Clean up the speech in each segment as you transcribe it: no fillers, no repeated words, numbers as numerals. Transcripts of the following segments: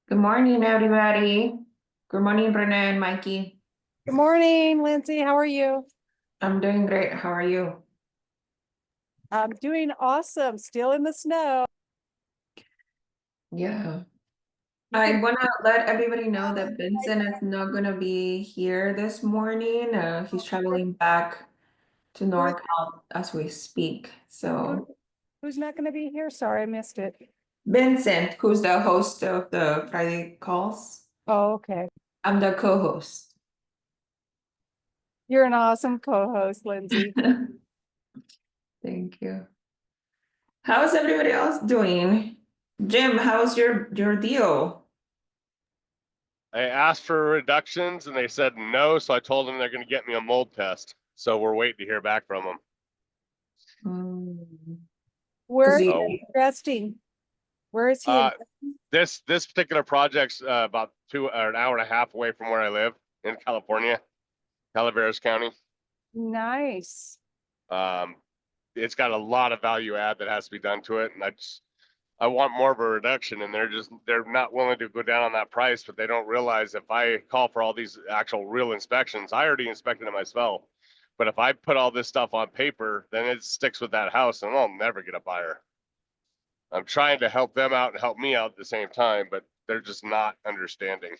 Good morning, everybody. Good morning, Renee and Mikey. Good morning, Lindsay. How are you? I'm doing great. How are you? I'm doing awesome. Still in the snow. Yeah. You I can want to let everybody know that Vincent is not going to be here this morning. He's traveling back to who, NorCal as we speak. who So, who's not going to be here? Sorry, I missed it. Vincent, who's the host of the Friday calls, Oh, okay. I'm the co-host. You're an awesome co-host, Lindsay. Thank you. How's everybody else doing? Jim, how's your deal? I asked for reductions and they said no, so I told them they're going to get me a mold test. So we're waiting to hear back from them. Where are So, you investing? Where is he? uh, this particular project's about an hour and a half away from where I live in California, Calaveras County. Nice. It's got a lot of value add that has to be done to it, and I want more of a reduction, and they're not willing to go down on that price, but they don't realize if I call for all these actual real inspections, I already inspected it myself. But if I put all this stuff on paper, then it sticks with that house and I'll never get a buyer. I'm trying to help them out and help me out at the same time, but they're just not understanding.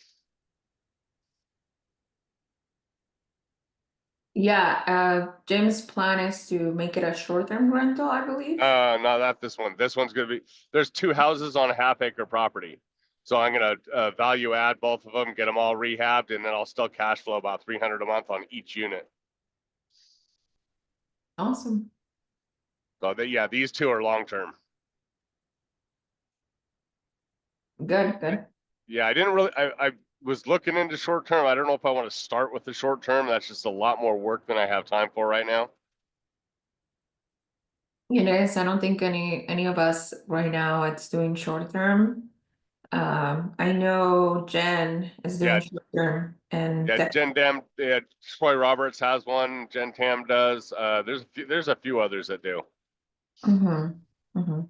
Yeah, Jim's plan is to make it a short-term rental, I believe. No, not this one. This one's gonna be, there's two houses on a half-acre property. So I'm gonna value add both of them, get them all rehabbed, and then I'll still cash flow about 300 a month on each unit. Awesome. So yeah, these two are long-term. Good, good. Yeah, I didn't really, I was looking into short-term. I don't know if I want to start with the short-term. That's just a lot more work than I have time for right now. It is. I don't think any of us right now it's doing short-term. I know Jen is doing Yeah, short-term and yeah, Jen Dam, yeah, Troy Roberts has one. Jen Tam does. There's a few others that do. Mm-hmm.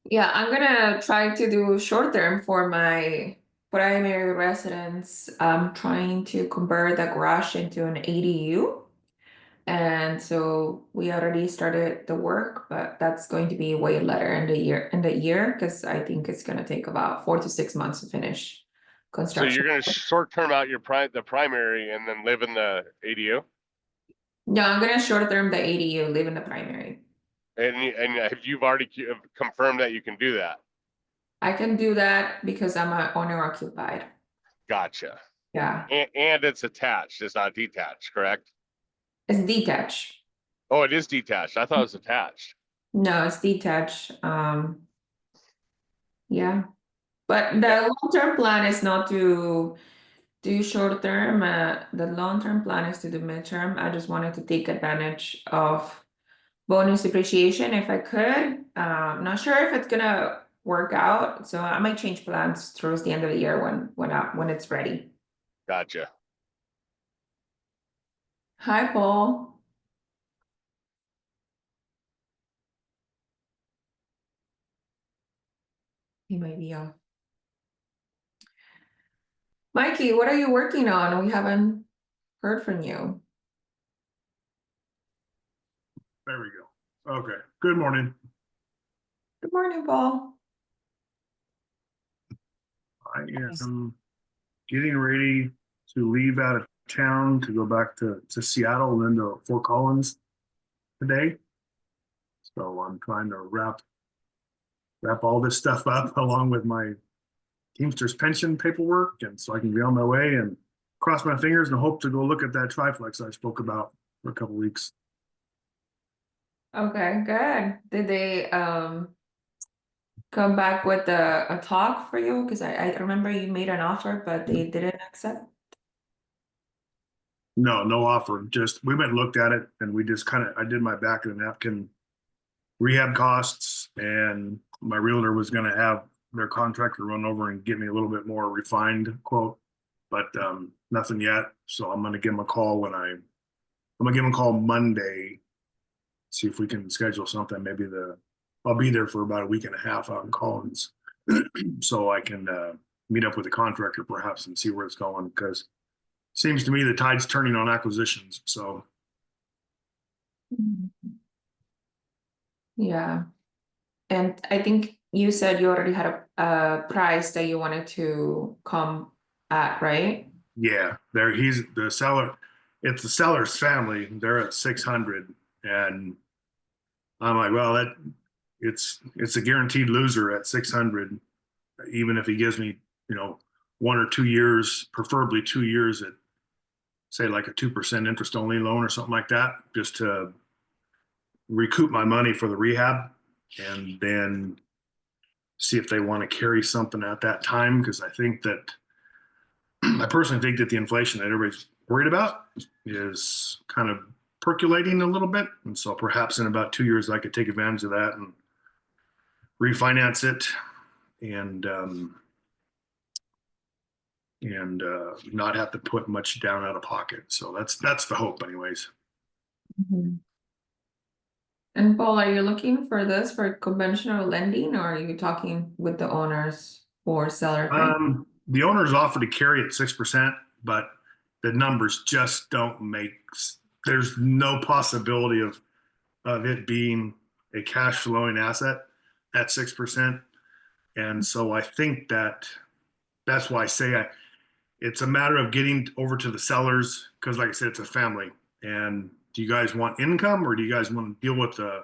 Yeah, I'm gonna try to do short-term for my primary residence. I'm trying to convert the garage into an ADU. And so we already started the work, but that's going to be way later in the year because I think it's gonna take about 4 to 6 months to finish So you're construction. gonna short-term out the primary and then live in the ADU? No, I'm gonna short term the ADU, live in the primary. And have you've already confirmed that you can do that? I can do that because I'm a owner occupied. Gotcha. Yeah, And it's attached, it's not detached, correct? it's detached. Oh, it is detached. I thought it was attached. No, it's detached. Yeah, but Yeah. the long-term plan is not to do short term. The long-term plan is to do midterm. I just wanted to take advantage of bonus depreciation if I could. Not sure if it's gonna work out, so I might change plans towards the end of the year when it's ready. Gotcha. Hi, Paul. He might be off. Mikey, what are you working on? We haven't heard from you. There we go. Okay. Good morning. Good morning, Paul. I am getting ready to leave out of town to go back to Seattle and then to Fort Collins today. So I'm trying to wrap all this stuff up along with my Teamsters pension paperwork, and so I can be on my way and cross my fingers and hope to go look at that triplex I spoke about for a couple weeks. Okay, good. Did they come back with a talk for you? Because I remember you made an offer, but they didn't accept. No offer. Just we went and looked at it, and we just I did my back of the napkin rehab costs, and my realtor was going to have their contractor run over and get me a little bit more refined quote, but nothing yet. So I'm going to give him a call I'm going to give him a call Monday, see if we can schedule something. Maybe I'll be there for about a week and a half out in Collins so I can meet up with the contractor perhaps and see where it's going, because seems to me the tide's turning on acquisitions. So Yeah. And I think you said you already had a price that you wanted to come at, right? yeah, there he's the seller. It's the seller's family. They're at 600, and I'm like, well, that it's a guaranteed loser at 600, even if he gives me, 1 or 2 years, preferably 2 years at say like a 2% interest only loan or something like that, just to recoup my money for the rehab, and then see if they want to carry something at that time. Because I think that I personally think that the inflation that everybody's worried about is kind of percolating a little bit. And so perhaps in about 2 years, I could take advantage of that and refinance it and, not have to put much down out of pocket. So that's the hope anyways. Mhm. And Paul, are you looking for this for conventional lending, or are you talking with the owners for seller finance? The owners offer to carry at 6%, but the numbers just don't make. There's no possibility of it being a cash flowing asset at 6%, and so I think that's why I say it's a matter of getting over to the sellers, because, like I said, it's a family. And do you guys want income, or do you guys want to deal with the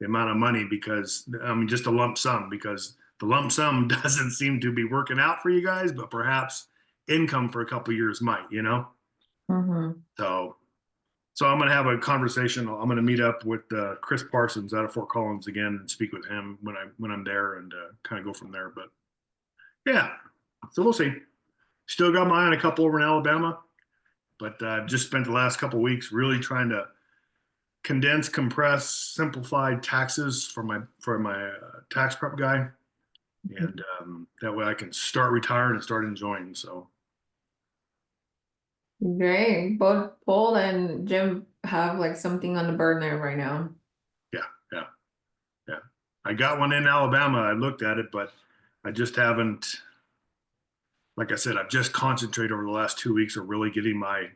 amount of money? Because I mean, just a lump sum, because the lump sum doesn't seem to be working out for you guys, but perhaps income for a couple of years might, Mhm. So, so I'm going to have a conversation. I'm going to meet up with Chris Parsons out of Fort Collins again and speak with him when I'm there, and kind of go from there. But yeah, so we'll see. Still got my eye on a couple over in Alabama, but I've just spent the last couple of weeks really trying to condense, compress, simplify taxes for my tax prep guy, and that way I can start retiring and start enjoying. So Great. Both Paul and Jim have like something on the burner right now. yeah, yeah, yeah. I got one in Alabama. I looked at it, but I just haven't. Like I said, I've just concentrated over the last 2 weeks of really getting my.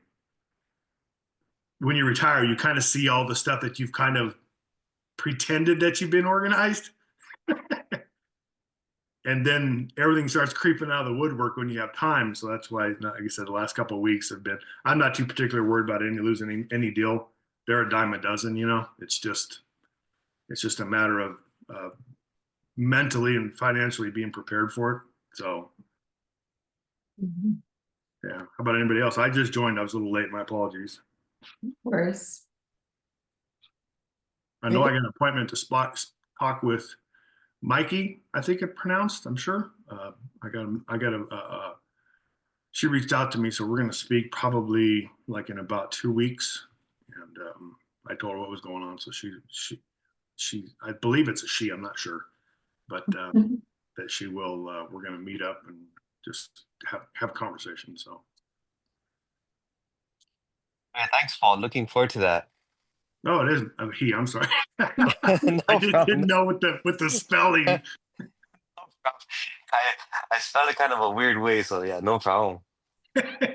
When you retire, you kind of see all the stuff that you've kind of pretended that you've been organized. And then everything starts creeping out of the woodwork when you have time. So that's why, like I said, the last couple of weeks have been. I'm not too particularly worried about losing any deal. They're a dime a dozen. It's just a matter of mentally and financially being prepared for it. So Mhm. yeah. How about anybody else? I just joined. I was a little late. My apologies. Of course. I know I got an appointment to talk with Mikey. I think it pronounced. I'm sure. She reached out to me, so we're going to speak probably like in about 2 weeks. And I told her what was going on, so she I believe it's a she. I'm not sure, but Mhm. that she will. We're going to meet up and just have a conversation. So Yeah, thanks, Paul. Looking forward to that. no, it isn't a he. I'm sorry. I No just problem. didn't know with the spelling. No problem. I spelled it kind of a weird way, so yeah, no problem. But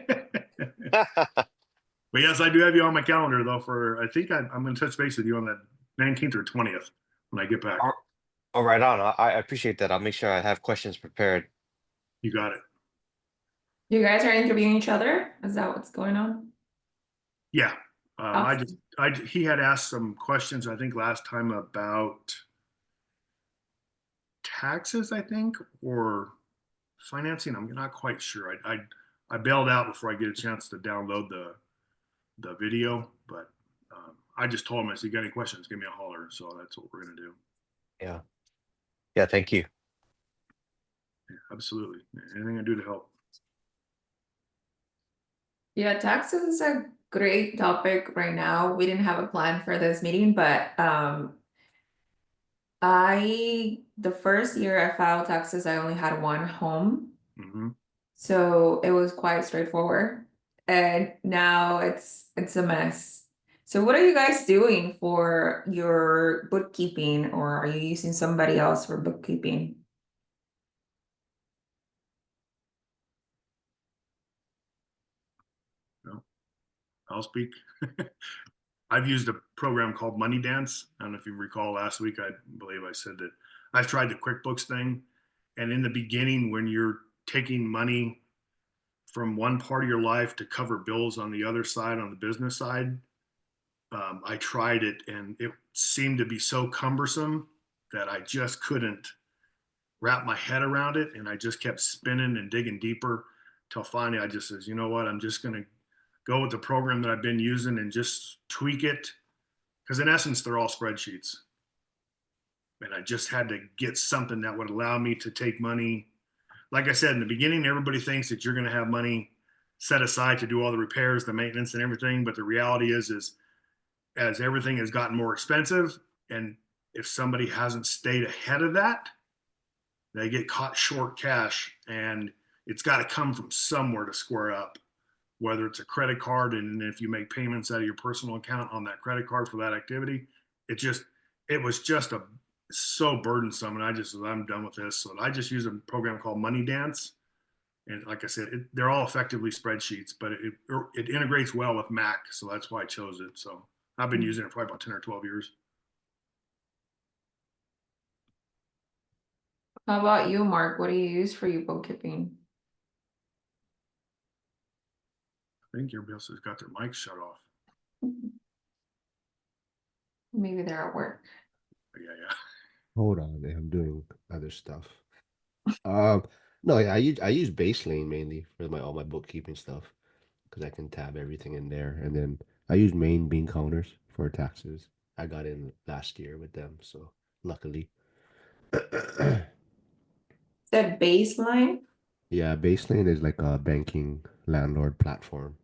yes, I do have you on my calendar though. I think I'm going to touch base with you on that 19th or 20th when I get back. All all right on. I appreciate that. I'll make sure I have questions prepared. You got it. You guys are interviewing each other? Is that what's going on? Yeah. Awesome. He had asked some questions, I think, last time about taxes, I think, or financing. I'm not quite sure. I bailed out before I get a chance to download the video, but I just told him, I said, you got any questions, give me a holler. So that's what we're going to do. Yeah. Yeah, thank you. Yeah, absolutely. Anything I do to help. Yeah, taxes is a great topic right now. We didn't have a plan for this meeting, but the first year I filed taxes, I only had one home. Mm-hmm. So it was quite straightforward. And now it's a mess. So what are you guys doing for your bookkeeping, or are you using somebody else for bookkeeping? I'll speak. I've used a program called Money Dance. I don't know if you recall last week, I believe I said that I've tried the QuickBooks thing. And in the beginning, when you're taking money from one part of your life to cover bills on the other side, on the business side, I tried it and it seemed to be so cumbersome that I just couldn't wrap my head around it. And I just kept spinning and digging deeper till finally I just says, you know what, I'm just going to go with the program that I've been using and just tweak it. Because in essence, they're all spreadsheets. And I just had to get something that would allow me to take money. Like I said, in the beginning, everybody thinks that you're going to have money set aside to do all the repairs, the maintenance and everything. But the reality is as everything has gotten more expensive, and if somebody hasn't stayed ahead of that, they get caught short cash, and it's got to come from somewhere to square up, whether it's a credit card, and if you make payments out of your personal account on that credit card for that activity, it was just so burdensome. And I'm done with this. So I just use a program called Money Dance. And like I said, they're all effectively spreadsheets, but it integrates well with Mac. So that's why I chose it. So I've been using it for about 10 or 12 years. How about you, Mark? What do you use for your bookkeeping? I think everybody else has got their mics shut off. Maybe they're at work. Yeah. Hold on, I'm doing other stuff. No, I use Baselane mainly for all my bookkeeping stuff because I can tab everything in there, and then I use Main Bean Counters for taxes. I got in last year with them, so luckily. Said baseline? Yeah, Baselane is like a banking landlord platform.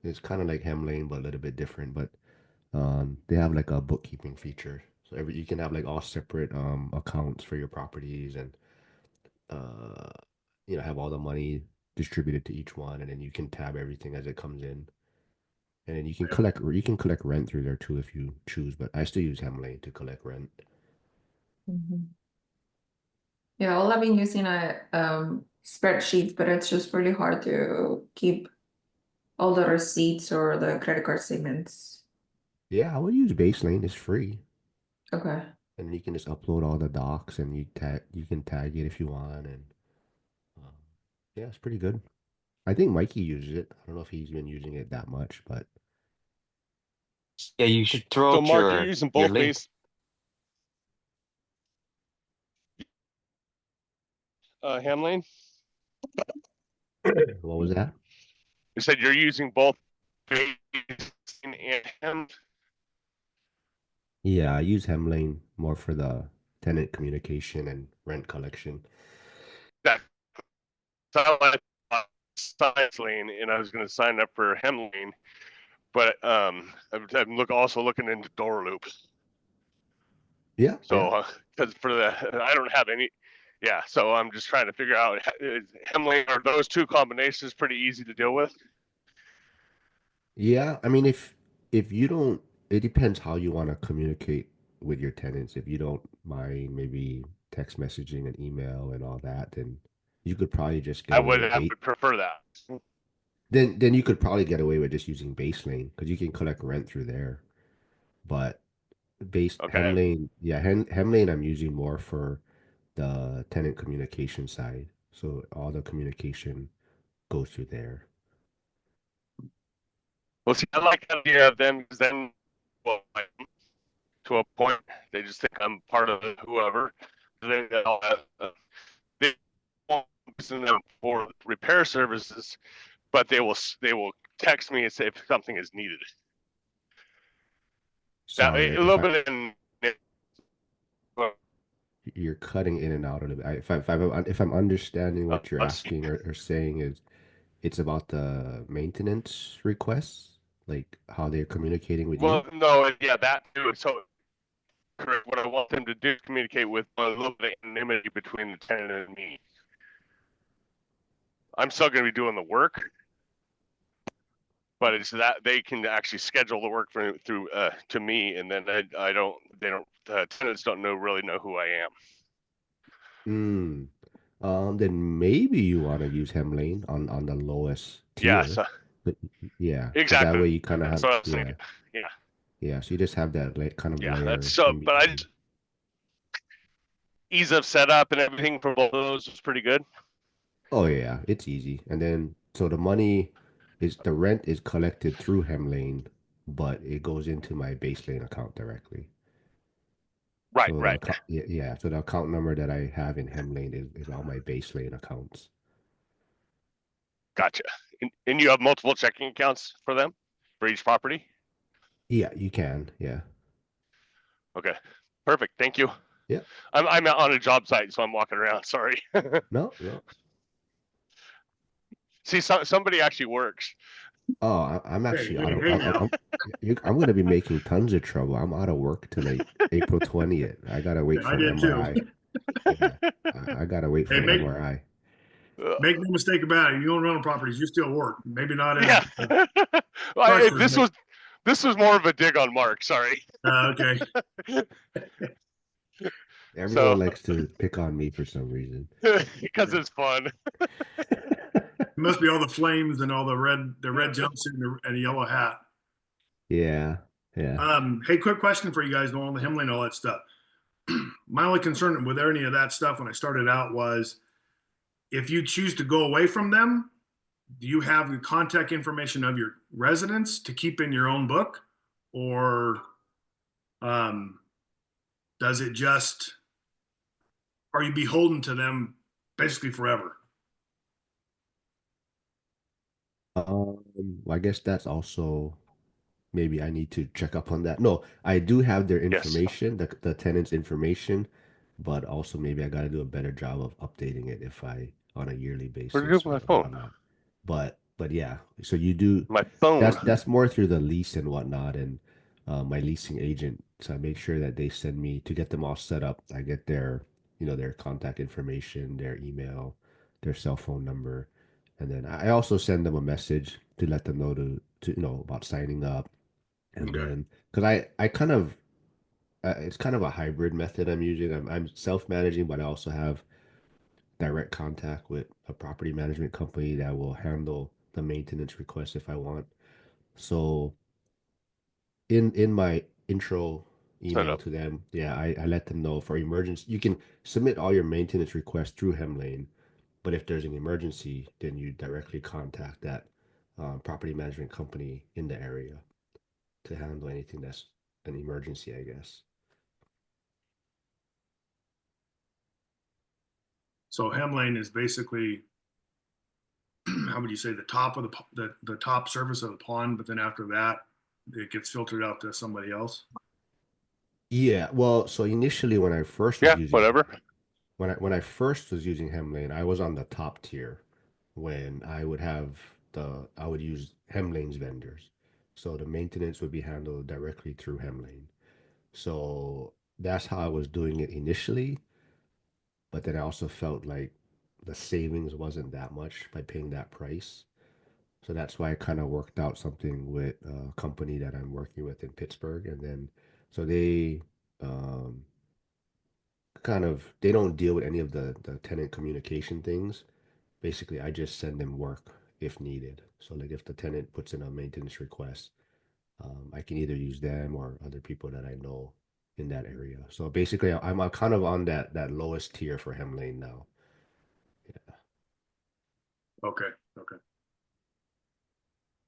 It's kind of like Hemlane, but a little bit different. But they have like a bookkeeping feature, so you can have like all separate accounts for your properties, and uh have all the money distributed to each one, and then you can tab everything as it comes in, and then you can collect rent through there too if you choose. But I still use Hemlane to collect rent. Yeah, all I've been using a spreadsheet, but it's just really hard to keep all the receipts or the credit card statements. Yeah, I would use Baselane. It's free, Okay. and you can just upload all the docs, and you can tag it if you want, and um, yeah, it's pretty good. I think Mikey uses it. I don't know if he's been using it that much, but Yeah, you should throw So out Mark, you're using your both link. Hamlane? what was that? You said you're using both Basin and Hem. Yeah, I use Hemlane more for the tenant communication and rent collection. That sounded like Science Lane, and I was going to sign up for Hemlane, but I'm also looking into Door Loop. Yeah, So because I don't have any. Yeah, so I'm just trying to figure out Hemlane, are those two combinations pretty easy to deal with? yeah. I mean, if you don't, it depends how you want to communicate with your tenants. If you don't mind maybe text messaging and email and all that, then you could probably just get I away would with have bait. to prefer that. Then you could probably get away with just using Baselane because you can collect rent through there. But base Okay. Hemlane, yeah, Hemlane I'm using more for the tenant communication side. So all the communication goes through there. Well, see, I like the idea of them because then, well, to a point, they just think I'm part of whoever. They they won't listen them for repair services, but they will text me and say if something is needed. Now, Sorry a if little bit in. you're cutting in and out a little bit. If I'm understanding what you're Let's see. asking or saying is it's about the maintenance requests, like how they're communicating with you. Well, no, yeah, that too. So, correct. What I want them to do is communicate with a little bit of anonymity between the tenant and me. I'm still going to be doing the work, but it's that they can actually schedule the work through to me, and then I don't. They don't. Tenants don't really know who I am. Hmm. Then maybe you want to use Hemlane on the lowest Yeah. tier. So, But yeah, because that Exactly. way you kind of That's have, what I was yeah, thinking. Yeah, yeah. So you just have that like kind of yeah. That's layer so. in But I between. just ease of setup and everything for both of those was pretty good. Oh yeah, it's easy. And then so the rent is collected through Hemlane, but it goes into my base lane account directly. Right, So the right. account, yeah, yeah. So the account number that I have in Hemlane is all my base lane accounts. Gotcha. And you have multiple checking accounts for them for each property? Yeah, you can. Yeah. Okay. Perfect. Thank you. Yeah. I'm on a job site, so I'm walking around. Sorry. No, no. See, somebody actually works. Oh, I'm Hey, actually out hey, of. hey now. I'm gonna be making tons of trouble. I'm out of work till like April 20th. I gotta wait I for an did too. MRI. Yeah, I gotta wait for Hey, an MRI. Uh, make no mistake about it. You own rental properties, you still work. Maybe not as yeah. pressure, This was more of a dig on Mark. Sorry. okay. So Everyone likes to pick on me for some reason. because it's fun. It must be all the flames and all the red jumpsuit and the yellow hat. Yeah, yeah. Hey, quick question for you guys on the Himley and all that stuff. My only concern with any of that stuff when I started out was if you choose to go away from them, do you have the contact information of your residents to keep in your own book? Or um, does it just, are you beholden to them basically forever? I guess that's also maybe I need to check up on that. No, I do have their Yes. information, the tenant's information, but also maybe I got to do a better job of updating it if I on a yearly Where'd you basis go with my or phone? whatnot. But yeah, so you do My phone. that's more through the lease and whatnot and my leasing agent. So I make sure that they send me to get them all set up. I get their their contact information, their email, their cell phone number, and then I also send them a message to let them know to about signing up. And Okay. then because I kind of it's kind of a hybrid method I'm using. I'm self-managing, but I also have direct contact with a property management company that will handle the maintenance requests if I want. So in my intro Set email up. to them, yeah, I let them know for emergency. You can submit all your maintenance requests through Hemlane, but if there's an emergency, then you directly contact that property management company in the area to handle anything that's an emergency, I guess. So Hemlane is basically, how would you say, the top of the top surface of the pond, but then after that, it gets filtered out to somebody else. Yeah, well, so initially when I first was Yeah, using whatever. when I first was using Hemlane, I was on the top tier when I would use Hemlane's vendors. So the maintenance would be handled directly through Hemlane. So that's how I was doing it initially, but then I also felt like the savings wasn't that much by paying that price. So that's why I kind of worked out something with a company that I'm working with in Pittsburgh, and then so they um, they don't deal with any of the tenant communication things. Basically, I just send them work if needed. So like if the tenant puts in a maintenance request, I can either use them or other people that I know in that area. So basically, I'm kind of on that lowest tier for Hemlane now. Yeah. Okay. Okay.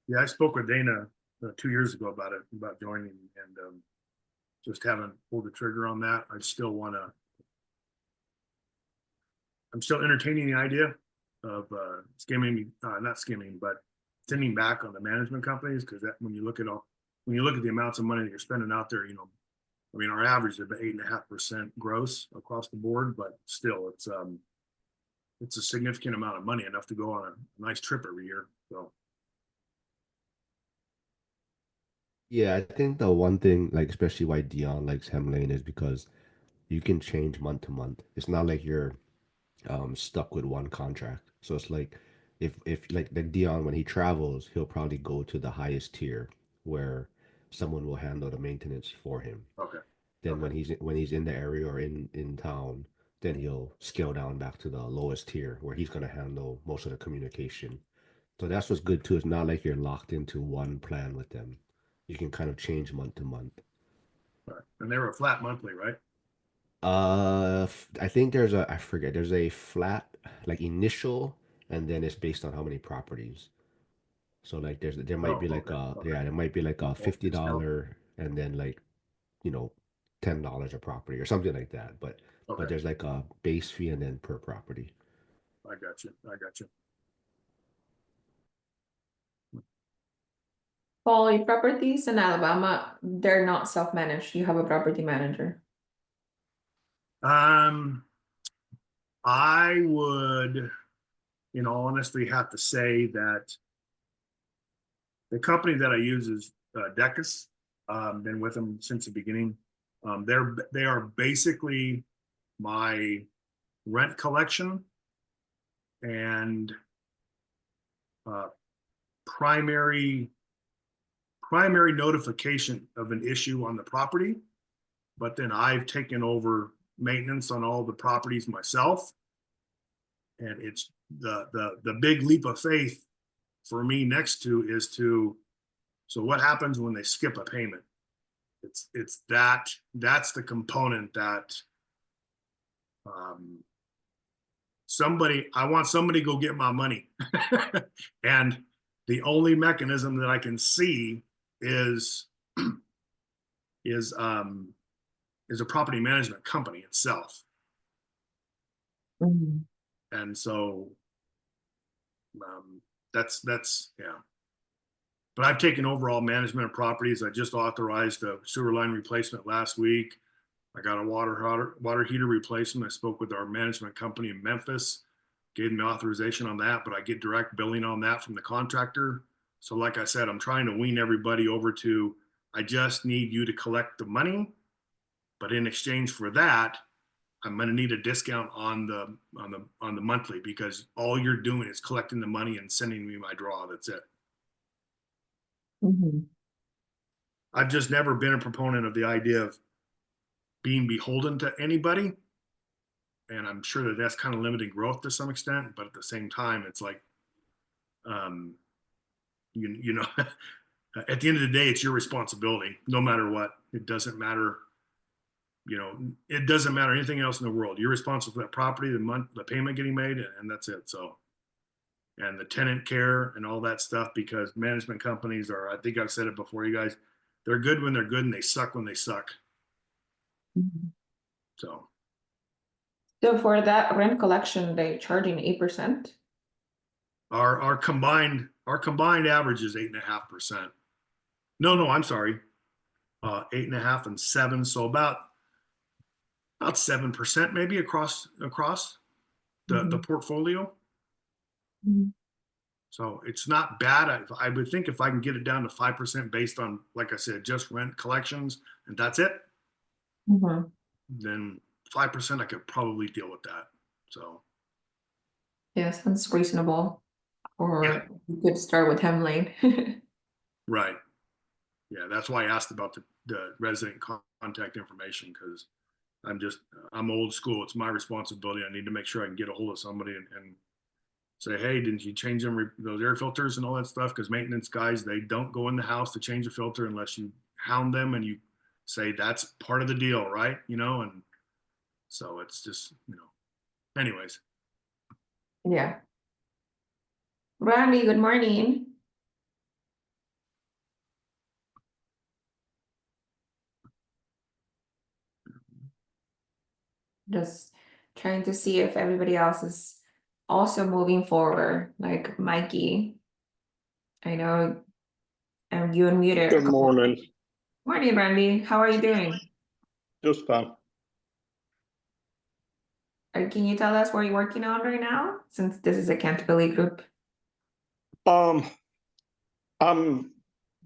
Yeah, I spoke with Dana 2 years ago about it, about joining, and just haven't pulled the trigger on that. I still want to. I'm still entertaining the idea of skimming, not skimming, but thinning back on the management companies because that when you look at the amounts of money that you're spending out there, I mean, our average is about 8.5% gross across the board, but still, it's a significant amount of money, enough to go on a nice trip every year. So, Yeah, I think the one thing, like especially why Dion likes Hemlane is because you can change month to month. It's not like you're stuck with one contract. So it's like if like Dion when he travels, he'll probably go to the highest tier where someone will handle the maintenance for him. okay, Then okay, when he's in the area or in town, then he'll scale down back to the lowest tier where he's gonna handle most of the communication. So that's what's good too. It's not like you're locked into one plan with them. You can kind of change month to month. Right. And they were a flat monthly, right? I think there's a, I forget, there's a flat, like initial, and then it's based on how many properties. So like there might Oh, be like okay, okay. there might be like a Bulk discount. $50 and then like, you know, $10 a property or something like that. But Okay, there's like a base fee and then per property. I got you. I got you. Paul, your properties in Alabama, they're not self-managed. You have a property manager. I would, in all honesty, have to say that the company that I use is Decus. Been with them since the beginning. They are basically my rent collection and uh, primary notification of an issue on the property. But then I've taken over maintenance on all the properties myself, and it's the big leap of faith for me next to is to, so what happens when they skip a payment? It's that's the component that I want somebody to go get my money. And the only mechanism that I can see is is a property management company itself. And so that's yeah. But I've taken overall management of properties. I just authorized a sewer line replacement last week. I got a water heater replacement. I spoke with our management company in Memphis, gave me authorization on that, but I get direct billing on that from the contractor. So like I said, I'm trying to wean everybody over to, I just need you to collect the money, but in exchange for that, I'm going to need a discount on the monthly, because all you're doing is collecting the money and sending me my draw. That's it. I've just never been a proponent of the idea of being beholden to anybody. And I'm sure that that's kind of limiting growth to some extent, but at the same time, it's like, you know, at the end of the day, it's your responsibility, no matter what. It doesn't matter, you know, it doesn't matter anything else in the world. You're responsible for that property, the payment getting made, and that's it. So, and the tenant care and all that stuff, because management companies are, I think I've said it before, you guys, they're good when they're good and they suck when they suck. So So for that rent collection, they're charging 8%. our combined average is 8.5%. No, I'm sorry. 8.5 and 7. So about 7% maybe across the portfolio. So it's not bad. I would think if I can get it down to 5% based on, like I said, just rent collections, and that's it, then 5% I could probably deal with that. So Yeah, sounds reasonable. Or yeah, you could start with Hemlane. right. Yeah, that's why I asked about the resident contact information, because I'm old school. It's my responsibility. I need to make sure I can get a hold of somebody and say, hey, didn't you change those air filters and all that stuff? Because maintenance guys, they don't go in the house to change a filter unless you hound them and you say that's part of the deal, right? You know, and so it's just, you know, anyways. Yeah. Randy, good morning. Just trying to see if everybody else is also moving forward, like Mikey. I know you unmuted. Good morning. Morning, Randy. How are you doing? Just fine. Can you tell us what you're working on right now, since this is accountability group? I'm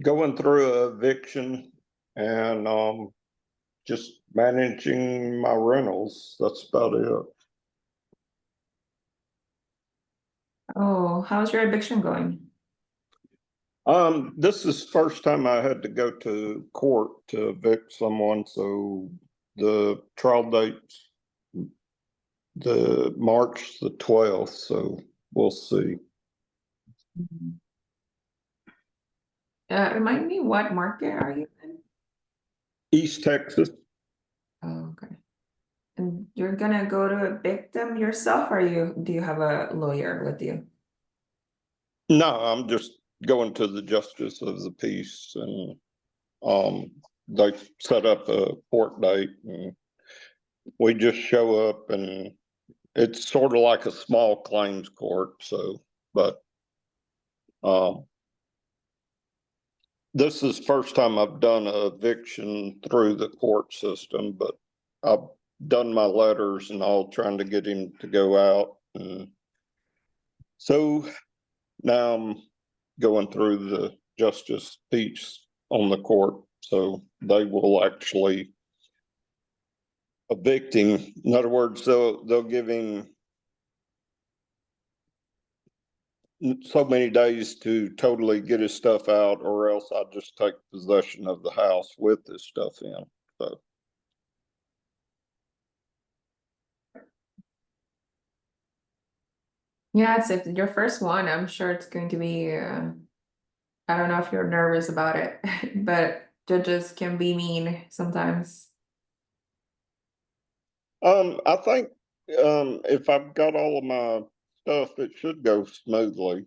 going through a eviction and just managing my rentals. That's about it. Oh, how's your eviction going? This is the first time I had to go to court to evict someone, so the trial date's the March the 12th, so we'll see. Mhm. Remind me, what market are you in? East Texas. Oh, okay. And you're gonna go to evict them yourself, or do you have a lawyer with you? No, I'm just going to the justice of the peace, and they set up a court date, and we just show up, and it's sort of like a small claims court. So, but this is the first time I've done a eviction through the court system, but I've done my letters and all trying to get him to go out. And so now I'm going through the justice peace on the court. So they will actually evict him. In other words, they'll give him so many days to totally get his stuff out, or else I just take possession of the house with his stuff in. So Yeah, it's if your first one, I'm sure it's going to be, I don't know if you're nervous about it, but judges can be mean sometimes. I think if I've got all of my stuff, it should go smoothly.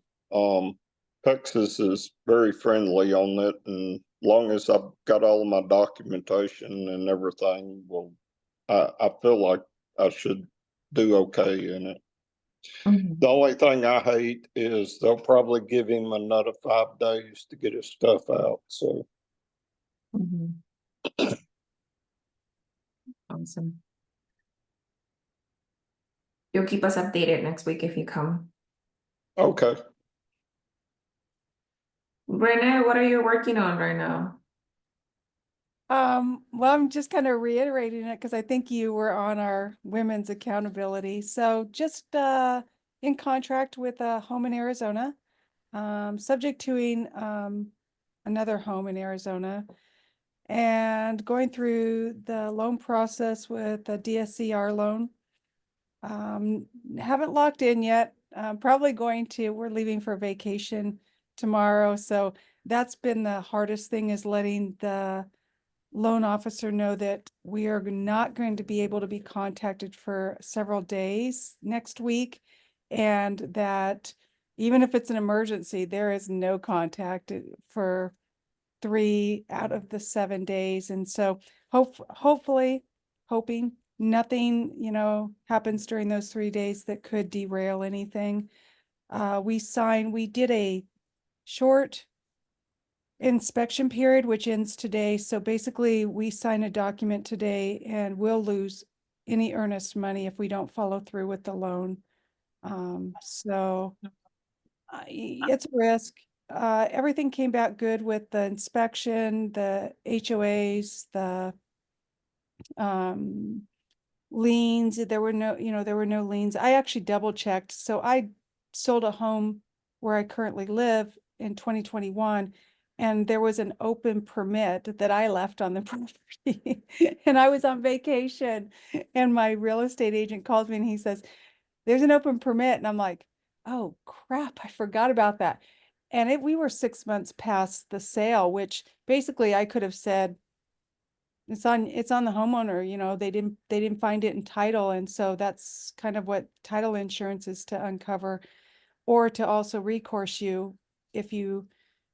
Texas is very friendly on it, and long as I've got all of my documentation and everything, well, I feel like I should do okay in it. Mhm. The only thing I hate is they'll probably give him another 5 days to get his stuff out. So, Mhm. Awesome. You'll keep us updated next week if you come. okay. Renee, what are you working on right now? Well, I'm just kind of reiterating it because I think you were on our women's accountability. So just in contract with a home in Arizona, subject to another home in Arizona, and going through the loan process with a DSCR loan. Haven't locked in yet. Probably going to, we're leaving for vacation tomorrow. So that's been the hardest thing, is letting the loan officer know that we are not going to be able to be contacted for several days next week. And that even if it's an emergency, there is no contact for 3 out of the 7 days. And so hopefully, hoping nothing, happens during those 3 days that could derail anything. We did a short inspection period, which ends today. So basically we sign a document today and we'll lose any earnest money if we don't follow through with the loan. So it's a risk. Everything came back good with the inspection, the HOAs, the liens. There were no liens. I actually double checked. So I sold a home where I currently live in 2021, and there was an open permit that I left on the property. And I was on vacation, and my real estate agent calls me and he says, "There's an open permit." And I'm like, "Oh crap, I forgot about that." And we were 6 months past the sale, which basically I could have said, it's on the homeowner, they didn't find it in title. And so that's kind of what title insurance is, to uncover, or to also recourse you if you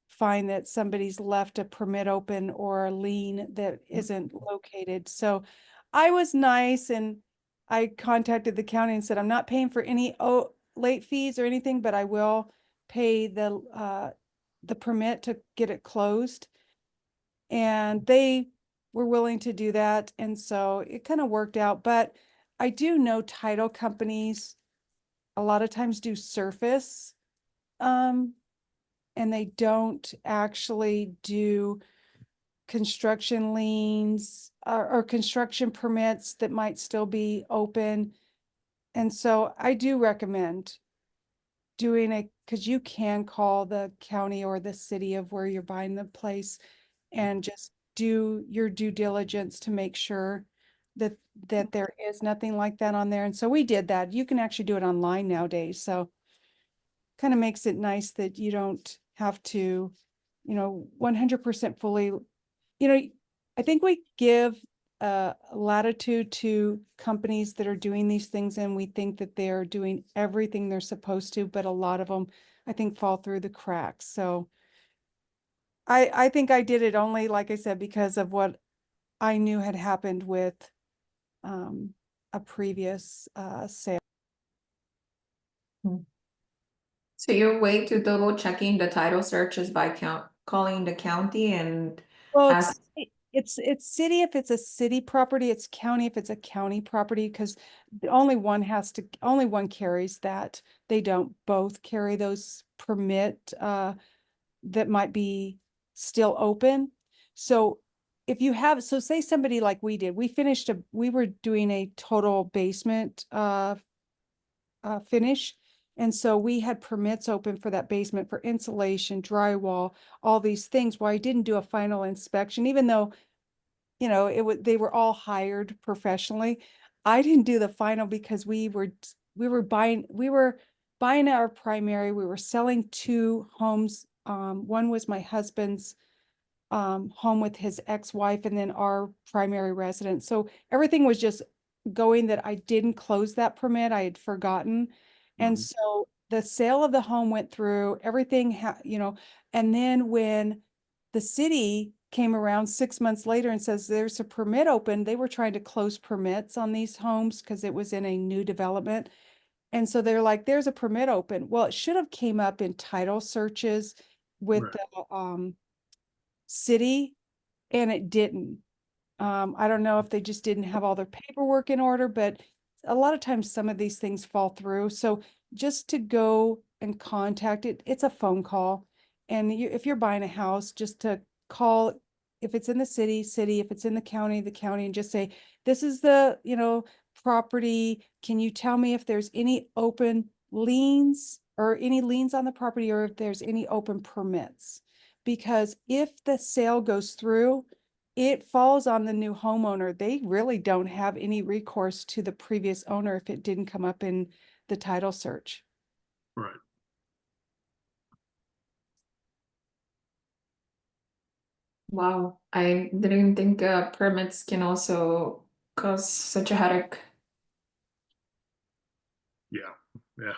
find that somebody's left a permit open or a lien that isn't located. So I was nice, and I contacted the county and said, "I'm not paying for any late fees or anything, but I will pay the permit to get it closed." And they were willing to do that. And so it kind of worked out. But I do know title companies a lot of times do surface, and they don't actually do construction liens or construction permits that might still be open. And so I do recommend because you can call the county or the city of where you're buying the place and just do your due diligence to make sure that there is nothing like that on there. And so we did that. You can actually do it online nowadays. So kind of makes it nice that you don't have to, 100% fully, I think we give latitude to companies that are doing these things, and we think that they're doing everything they're supposed to, but a lot of them, I think, fall through the cracks. So I think I did it only, like I said, because of what I knew had happened with a previous sale. So your way to double checking the title search is by calling the county and Well, ask. it's city if it's a city property, it's county if it's a county property, because only one carries that. They don't both carry those permit that might be still open. So if you have, so say somebody like we did, we were doing a total basement finish. And so we had permits open for that basement for insulation, drywall, all these things. Well, I didn't do a final inspection, even though, they were all hired professionally. I didn't do the final because we were buying our primary. We were selling 2 homes. One was my husband's home with his ex-wife, and then our primary residence. So everything was just going that I didn't close that permit. I had forgotten. And so the sale of the home went through, everything, and then when the city came around 6 months later and says there's a permit open, they were trying to close permits on these homes because it was in a new development. And so they're like, there's a permit open. Well, it should have came up in title searches with Right. the city, and it didn't. I don't know if they just didn't have all their paperwork in order, but a lot of times some of these things fall through. So just to go and contact it, it's a phone call. And if you're buying a house, just to call, if it's in the city, if it's in the county, and just say, this is the, property. Can you tell me if there's any open liens or any liens on the property, or if there's any open permits? Because if the sale goes through, it falls on the new homeowner. They really don't have any recourse to the previous owner if it didn't come up in the title search. Right. Wow, I didn't think permits can also cause such a headache. Yeah. Yeah.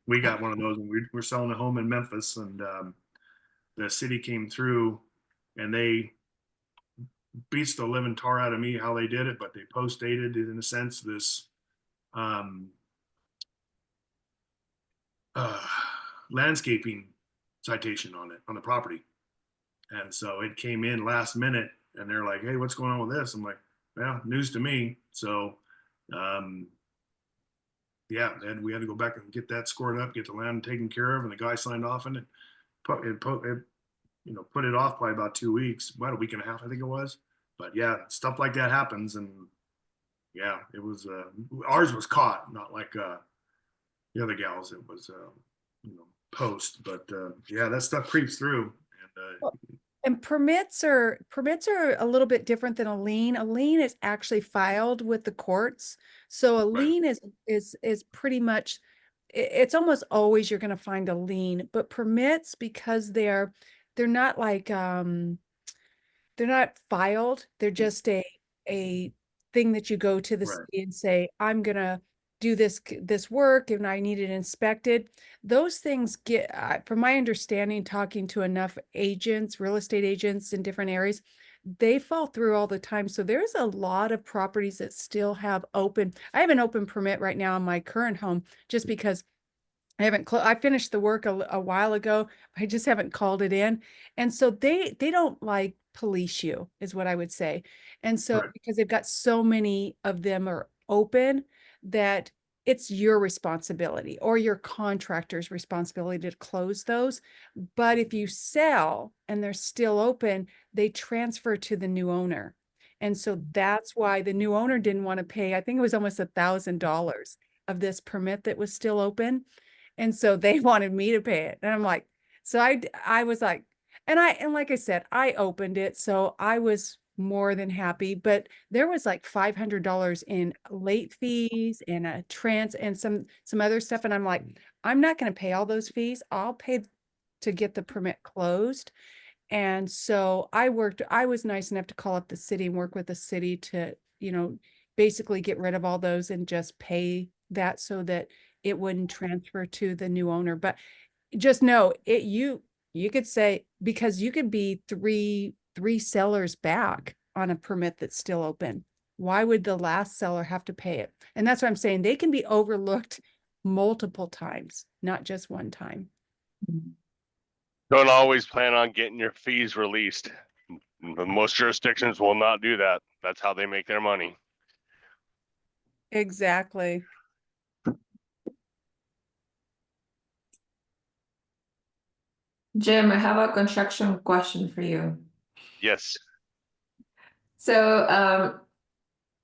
We got one of those, and we're selling a home in Memphis, and the city came through and they beats the living tar out of me how they did it, but they post dated it in a sense this um, uh, landscaping citation on it on the property. And so it came in last minute, and they're like, "Hey, what's going on with this?" I'm like, "Well, news to me." So, um, yeah, then we had to go back and get that scored up, get the land taken care of, and the guy signed off on it. Put it off by about 2 weeks, about a week and a half, I think it was. But yeah, stuff like that happens, and yeah, it was ours was caught, not like the other gals. It was post, but yeah, that stuff creeps through, and And permits are a little bit different than a lien. A lien is actually filed with the courts. So a right, lien is pretty much, it's almost always you're going to find a lien, but permits, because they're not like they're not filed. They're just a thing that you go to the right, city and say, I'm gonna do this work and I need it inspected. Those things get, from my understanding, talking to enough agents, real estate agents in different areas, they fall through all the time. So there's a lot of properties that still have open. I have an open permit right now on my current home just because I finished the work a while ago. I just haven't called it in. And so they don't like police you, is what I would say. And so right, because they've got so many of them are open, that it's your responsibility or your contractor's responsibility to close those. But if you sell and they're still open, they transfer to the new owner. And so that's why the new owner didn't want to pay, I think it was almost $1,000 of this permit that was still open. And so they wanted me to pay it. And I'm like, so I was like, and like I said, I opened it. So I was more than happy, but there was like $500 in late fees and a and some other stuff. And I'm like, I'm not going to pay all those fees. I'll pay to get the permit closed. And so I was nice enough to call up the city and work with the city to, basically get rid of all those and just pay that so that it wouldn't transfer to the new owner. But just know it, you could say, because you could be three sellers back on a permit that's still open. Why would the last seller have to pay it? And that's what I'm saying. They can be overlooked multiple times, not just one time. Don't always plan on getting your fees released. Most jurisdictions will not do that. That's how they make their money. Exactly. Jim, I have a construction question for you. Yes. So,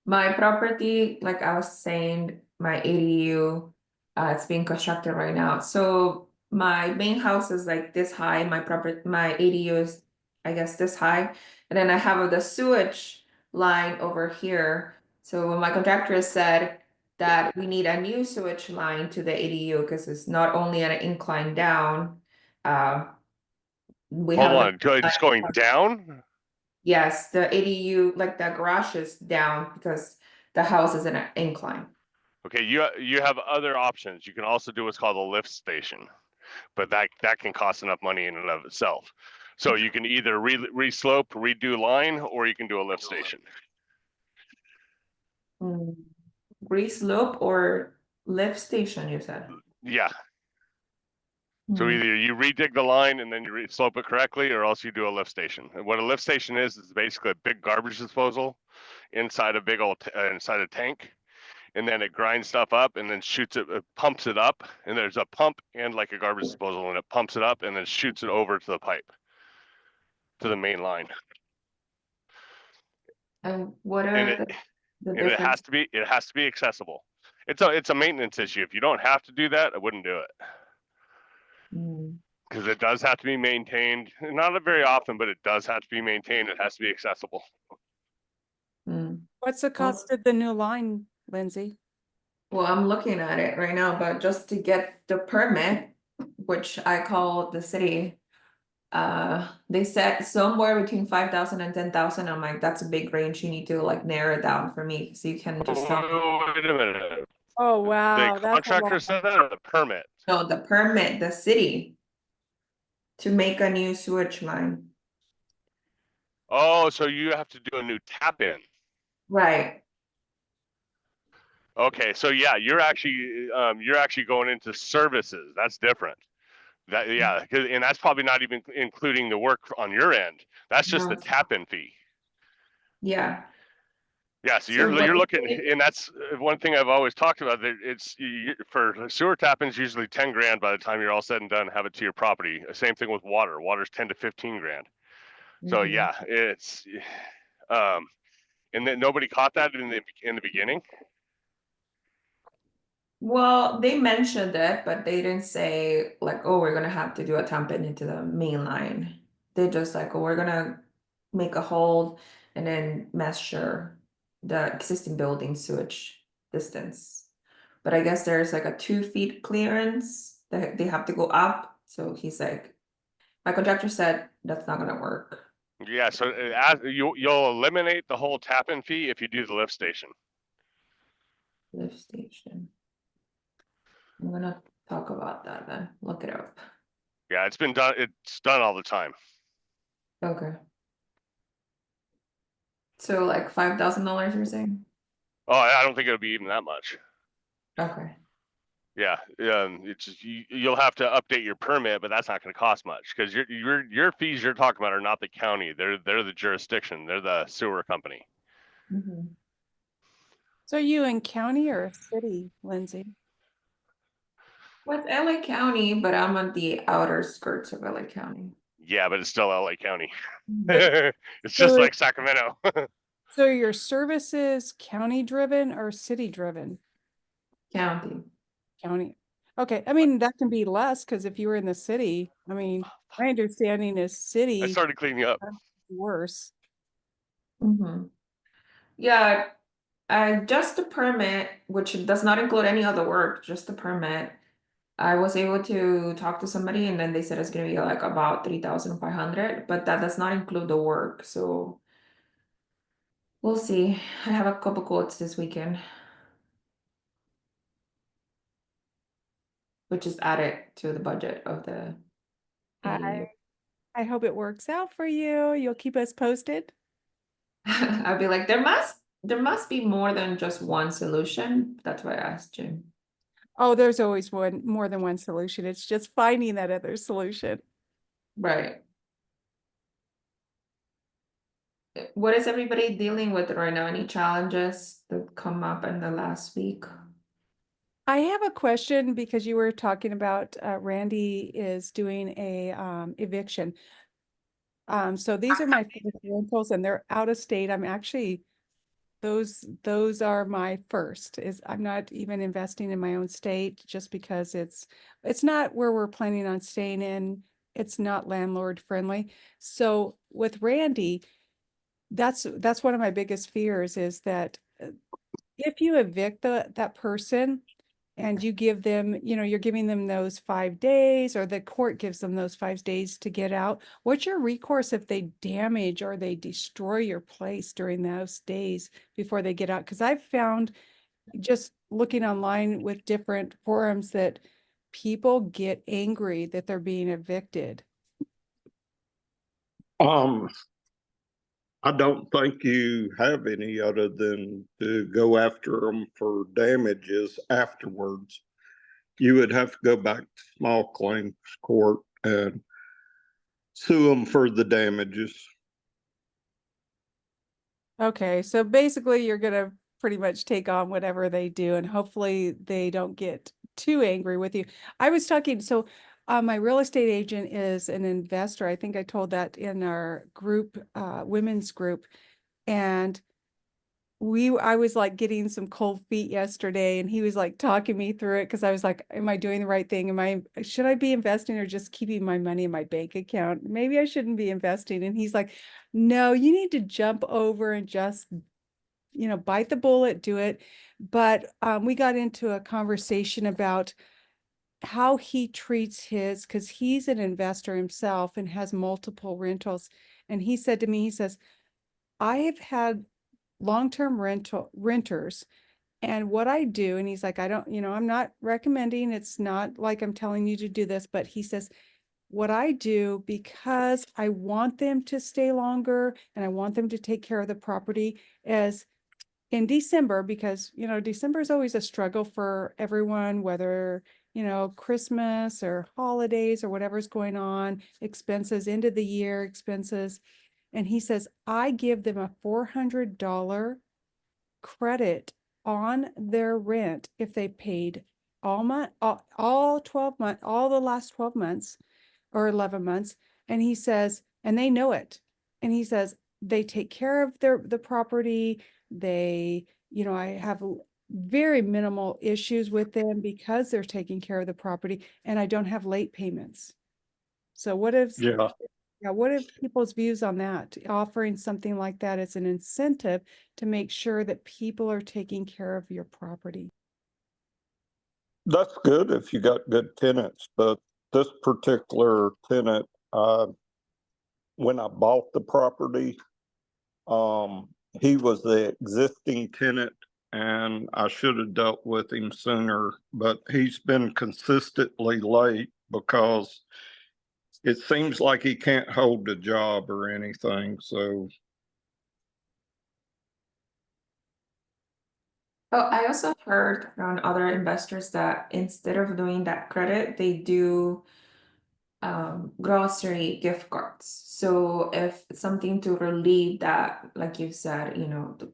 my property, like I was saying, my ADU, it's being constructed right now. So my main house is like this high. My ADU is, I guess, this high, and then I have the sewage line over here. So my contractor said that we need a new sewage line to the ADU because it's not only an incline down. Uh, we Hold have on. It's going down? yes, the ADU, like the garage is down because the house is in an incline. Okay, you have other options. You can also do what's called a lift station, but that can cost enough money in and of itself. So you can either re-slope, redo line, or you can do a lift station. Re-slope or lift station, you said? Yeah. So Hmm. either you redig the line and then you slope it correctly, or else you do a lift station. And what a lift station is basically a big garbage disposal inside a big old inside a tank, and then it grinds stuff up and then shoots it, pumps it up, and there's a pump and like a garbage disposal, and it pumps it up and then shoots it over to the pipe, to the main line. And what And are it the and it difference? has to be accessible. It's a maintenance issue. If you don't have to do that, I wouldn't do it. Hmm. Because it does have to be maintained, not very often, but it does have to be maintained. It has to be accessible. Hmm. What's the cost of the new line, Lindsay? Well, I'm looking at it right now, but just to get the permit, which I called the city, they said somewhere between 5,000 and 10,000. I'm like, that's a big range. You need to like narrow it down for me. So you can just tell me. Wait a minute. Oh, The wow. That's a contractor lot. said that, or the permit? No, the permit, the city to make a new sewage line. Oh, so you have to do a new tap in. Right. Okay, so yeah, you're actually going into services. That's different. Yeah, and that's probably not even including the work on your end. That's just the No. tap in fee. Yeah. Yeah, so So you're what looking, and that's one thing I've always talked about. That it's for sewer tap-ins usually 10 grand by the time you're all said and done. Have it to your property. Same thing with water. Water's 10 to 15 grand. So Mhm. yeah, it's and then nobody caught that in the beginning. Well, they mentioned it, but they didn't say like, oh, we're gonna have to do a tap in into the main line. They just like, oh, we're gonna make a hole and then measure the existing building sewage distance. But I guess there's like a 2 feet clearance that they have to go up. So he's like, my contractor said that's not gonna work. Yeah, so you'll eliminate the whole tap-in fee if you do the lift station. Lift station. I'm gonna talk about that then. Look it up. Yeah, it's been done. It's done all the time. Okay. So like $5,000 you're saying? Oh, I don't think it'll be even that much. Okay. Yeah, it's just, you'll have to update your permit, but that's not going to cost much because your fees you're talking about are not the county. They're the jurisdiction. They're the sewer company. Mhm. So are you in county or city, Lindsay? With LA County, but I'm on the outer skirts of LA County. Yeah, but it's still LA County. Mhm. It's just like Sacramento. So your services county driven or city driven? County. County. Okay, I mean, that can be less because if you were in the city, I mean, my understanding is I city started cleaning up. worse. Mm-hmm. Yeah, just the permit, which does not include any other work, just the permit. I was able to talk to somebody and then they said it's gonna be like about 3,500, but that does not include the work, so we'll see. I have a couple quotes this weekend, which is added to the budget of the I I hope it works out for you. You'll keep us posted. I'll be like, there must be more than just one solution. That's why I asked Jim. Oh, there's always more than one solution. It's just finding that other solution. Right. What is everybody dealing with right now? Any challenges that come up in the last week? I have a question because you were talking about Randy is doing a eviction. So these are my first rentals and they're out of state. I'm actually those are my first. Is I'm not even investing in my own state just because it's not where we're planning on staying in. It's not landlord friendly. So with Randy, that's one of my biggest fears is that if you evict that person and you give them, you're giving them those 5 days or the court gives them those 5 days to get out, what's your recourse if they damage or they destroy your place during those days before they get out? Because I've found just looking online with different forums that people get angry that they're being evicted. I don't think you have any other than to go after them for damages afterwards. You would have to go back to small claims court and sue them for the damages. Okay, so basically you're gonna pretty much take on whatever they do and hopefully they don't get too angry with you. I was talking, so my real estate agent is an investor. I think I told that in our group, women's group. And I was like getting some cold feet yesterday and he was like talking me through it because I was like, am I doing the right thing? Should I be investing or just keeping my money in my bank account? Maybe I shouldn't be investing. And he's like, no, you need to jump over and just, bite the bullet, do it. But we got into a conversation about how he treats because he's an investor himself and has multiple rentals. And he said to me, he says, I have had long-term renters. And what I do, and he's like, I don't, I'm not recommending, it's not like I'm telling you to do this, but he says, what I do because I want them to stay longer and I want them to take care of the property is in December, because, December is always a struggle for everyone, whether, Christmas or holidays or whatever's going on, expenses, end of the year expenses. And he says, I give them a $400 credit on their rent if they paid all 12 months, all the last 12 months or 11 months. And he says, and they know it. And he says, they take care of the property. They, I have very minimal issues with them because they're taking care of the property and I don't have late payments. So what if people's views on that? Offering something like that as an incentive to make sure that people are taking care of your property. That's good if you got good tenants, but this particular tenant, when I bought the property, he was the existing tenant and I should have dealt with him sooner, but he's been consistently late because it seems like he can't hold a job or anything, so. Oh, I also heard from other investors that instead of doing that credit, they do grocery gift cards. So if it's something to relieve that, like you said,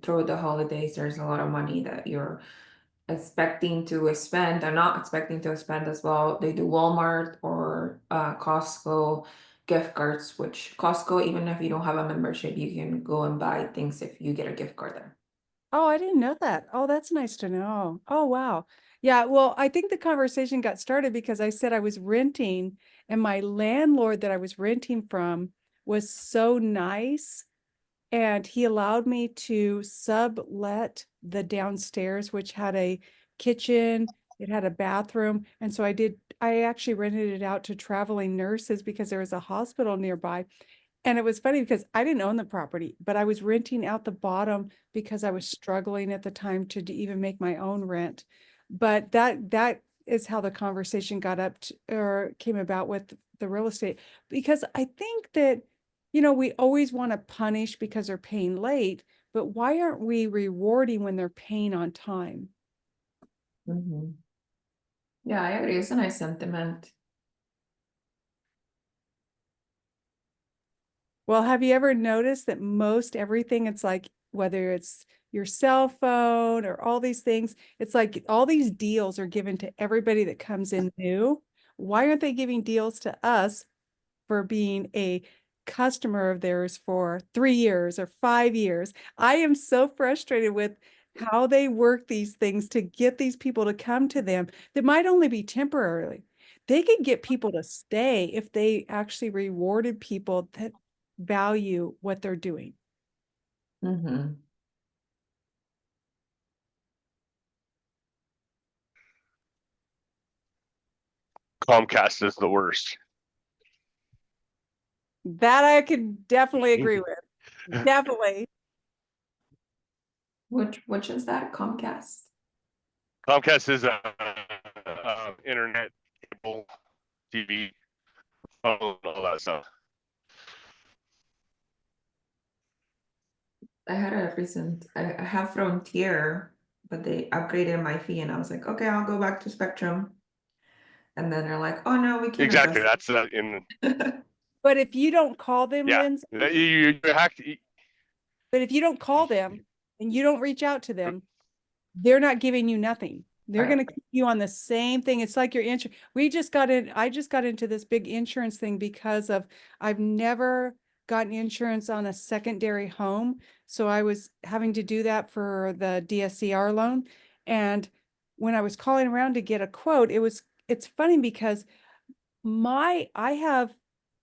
through the holidays, there's a lot of money that you're expecting to spend or not expecting to spend as well. They do Walmart or Costco gift cards, which Costco, even if you don't have a membership, you can go and buy things if you get a gift card there. Oh, I didn't know that. Oh, that's nice to know. Oh, wow. Yeah, well, I think the conversation got started because I said I was renting and my landlord that I was renting from was so nice and he allowed me to sublet the downstairs, which had a kitchen, it had a bathroom. And so I actually rented it out to traveling nurses because there was a hospital nearby. And it was funny because I didn't own the property, but I was renting out the bottom because I was struggling at the time to even make my own rent. But that is how the conversation got up to, or came about with the real estate. Because I think that, we always want to punish because they're paying late, but why aren't we rewarding when they're paying on time? Mhm. Yeah, I agree. It's a nice sentiment. Well, have you ever noticed that most everything, it's like, whether it's your cell phone or all these things, it's like all these deals are given to everybody that comes in new. Why aren't they giving deals to us for being a customer of theirs for 3 years or 5 years? I am so frustrated with how they work these things to get these people to come to them that might only be temporarily. They could get people to stay if they actually rewarded people that value what they're doing. Mm-hmm. Comcast is the worst. That I could definitely agree with. Definitely. Which is that? Comcast? Comcast is a internet, cable, TV, phone, all that stuff. I had a recent, I have Frontier, but they upgraded my fee and I was like, okay, I'll go back to Spectrum. And then they're like, oh no, we can't Exactly. adjust. That's in, But if you don't call them, yeah. Linz, You hack, but if you don't call them and you don't reach out to them, they're not giving you nothing. They're Right. going to keep you on the same thing. It's like your insurance. I just got into this big insurance thing because of, I've never gotten insurance on a secondary home. So I was having to do that for the DSCR loan. And when I was calling around to get a quote, it's funny because I have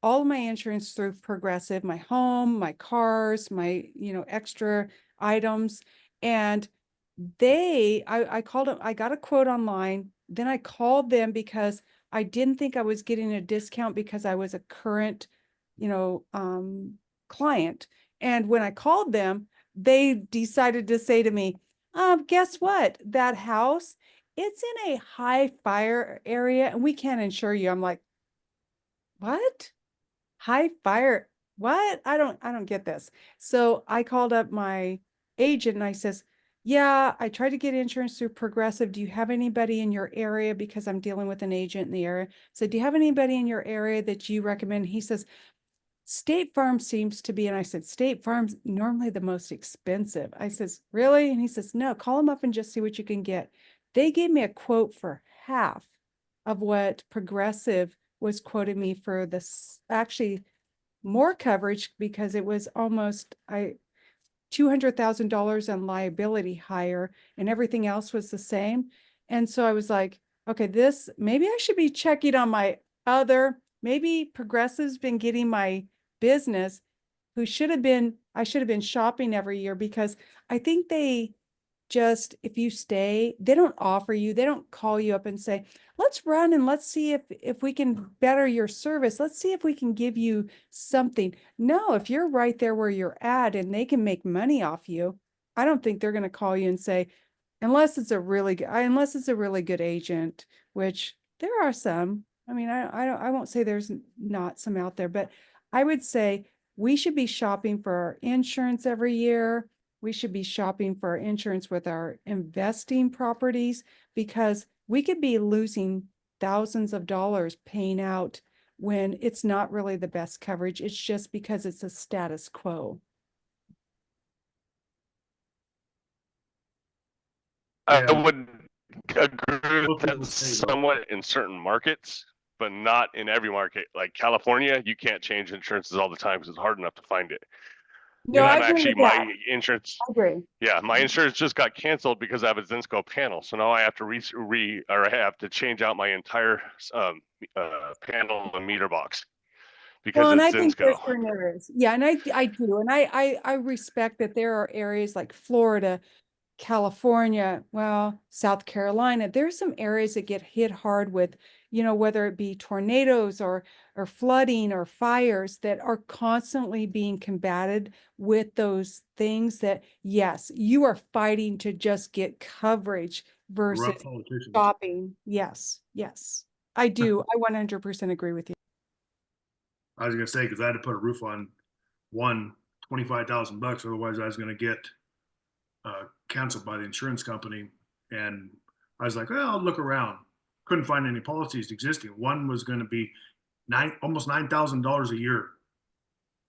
all of my insurance through Progressive, my home, my cars, my, extra items. And I called them, I got a quote online. Then I called them because I didn't think I was getting a discount because I was a current, client. And when I called them, they decided to say to me, guess what? That house, it's in a high fire area and we can't insure you. I'm like, what? High fire? What? I don't get this. So I called up my agent and I says, yeah, I tried to get insurance through Progressive. Do you have anybody in your area? Because I'm dealing with an agent in the area. So do you have anybody in your area that you recommend? He says, State Farm seems to be, and I said, State Farm's normally the most expensive. I says, really? And he says, no, call them up and just see what you can get. They gave me a quote for half of what Progressive was quoting me for this, actually more coverage because it was almost $200,000 on liability higher and everything else was the same. And so I was like, okay, maybe I should be checking on maybe Progressive's been getting my business I should have been shopping every year because I think if you stay, they don't call you up and say, let's run and let's see if we can better your service. Let's see if we can give you something. No, if you're right there where you're at and they can make money off you, I don't think they're going to call you and say, unless it's a really good agent, which there are some. I mean, I won't say there's not some out there, but I would say we should be shopping for our insurance every year. We should be shopping for our insurance with our investing properties because we could be losing thousands of dollars paying out when it's not really the best coverage. It's just because it's a status quo. I Yeah. would agree with Most that people say that. somewhat in certain markets, but not in every market. Like California, you can't change insurances all the time because it's hard enough to find it. No, And I I'm agree actually, with that. my insurance, I agree. yeah, my insurance just got canceled because I have a Zensko panel. So now I have to or I have to change out my entire panel and meter box. because Well, and I it's think there's Zinsco. certain areas. Yeah, and I do, and I respect that there are areas like Florida, California, well, South Carolina. There's some areas that get hit hard with, whether it be tornadoes or flooding or fires that are constantly being combated with those things that, yes, you are fighting to just get coverage versus Corrupt politicians. stopping. Yes, yes. I do. I 100% agree with you. I was gonna say, because I had to put a roof on one, $25,000, otherwise I was gonna get canceled by the insurance company. And I was like, well, I'll look around. Couldn't find any policies existing. One was gonna be almost $9,000 a year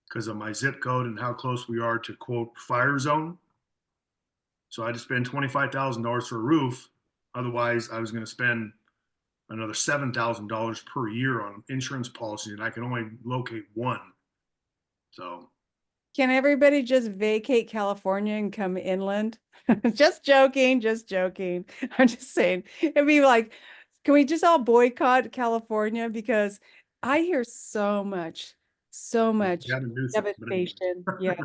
because of my zip code and how close we are to quote fire zone. So I had to spend $25,000 for a roof. Otherwise, I was gonna spend another $7,000 per year on insurance policy, and I can only locate one. So Can everybody just vacate California and come inland? Just joking, just joking. I'm just saying, it'd be like, can we just all boycott California? Because I hear so much Gavin Newsom, but devastation. Yeah.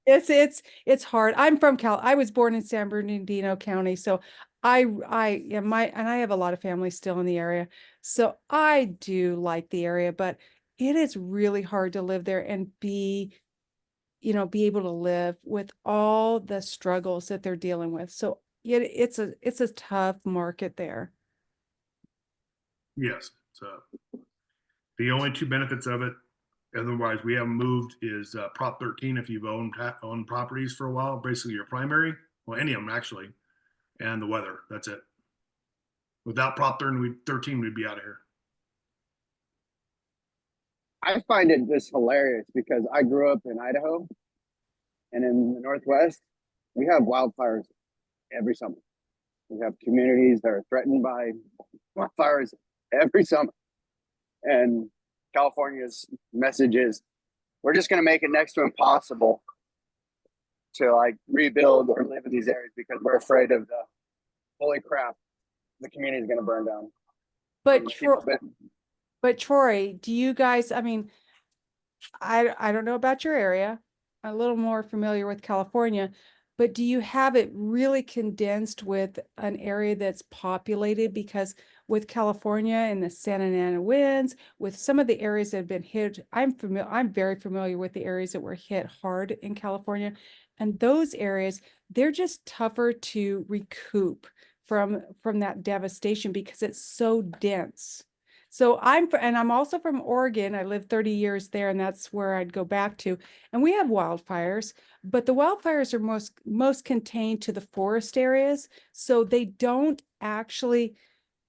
It's hard. I'm from I was born in San Bernardino County, so and I have a lot of family still in the area. So I do like the area, but it is really hard to live there and be able to live with all the struggles that they're dealing with. So it's a tough market there. yes. So the only two benefits of it, otherwise we haven't moved, is Prop 13 if you've owned properties for a while, basically your primary, well, any of them actually, and the weather. That's it. Without Prop 13, we'd be out of here. I find it just hilarious because I grew up in Idaho, and in the Northwest, we have wildfires every summer. We have communities that are threatened by wildfires every summer. And California's message is, we're just going to make it next to impossible to like rebuild or live in these areas because we're afraid of the, holy crap, the community is going to burn down. But And but Troy, do you guys, I mean, I don't know about your area. I'm a little more familiar with California, but do you have it really condensed with an area that's populated? Because with California and the Santa Ana winds, with some of the areas that have been hit, I'm very familiar with the areas that were hit hard in California. And those areas, they're just tougher to recoup from that devastation because it's so dense. So I'm also from Oregon. I lived 30 years there, and that's where I'd go back to. And we have wildfires, but the wildfires are most contained to the forest areas. So they don't actually,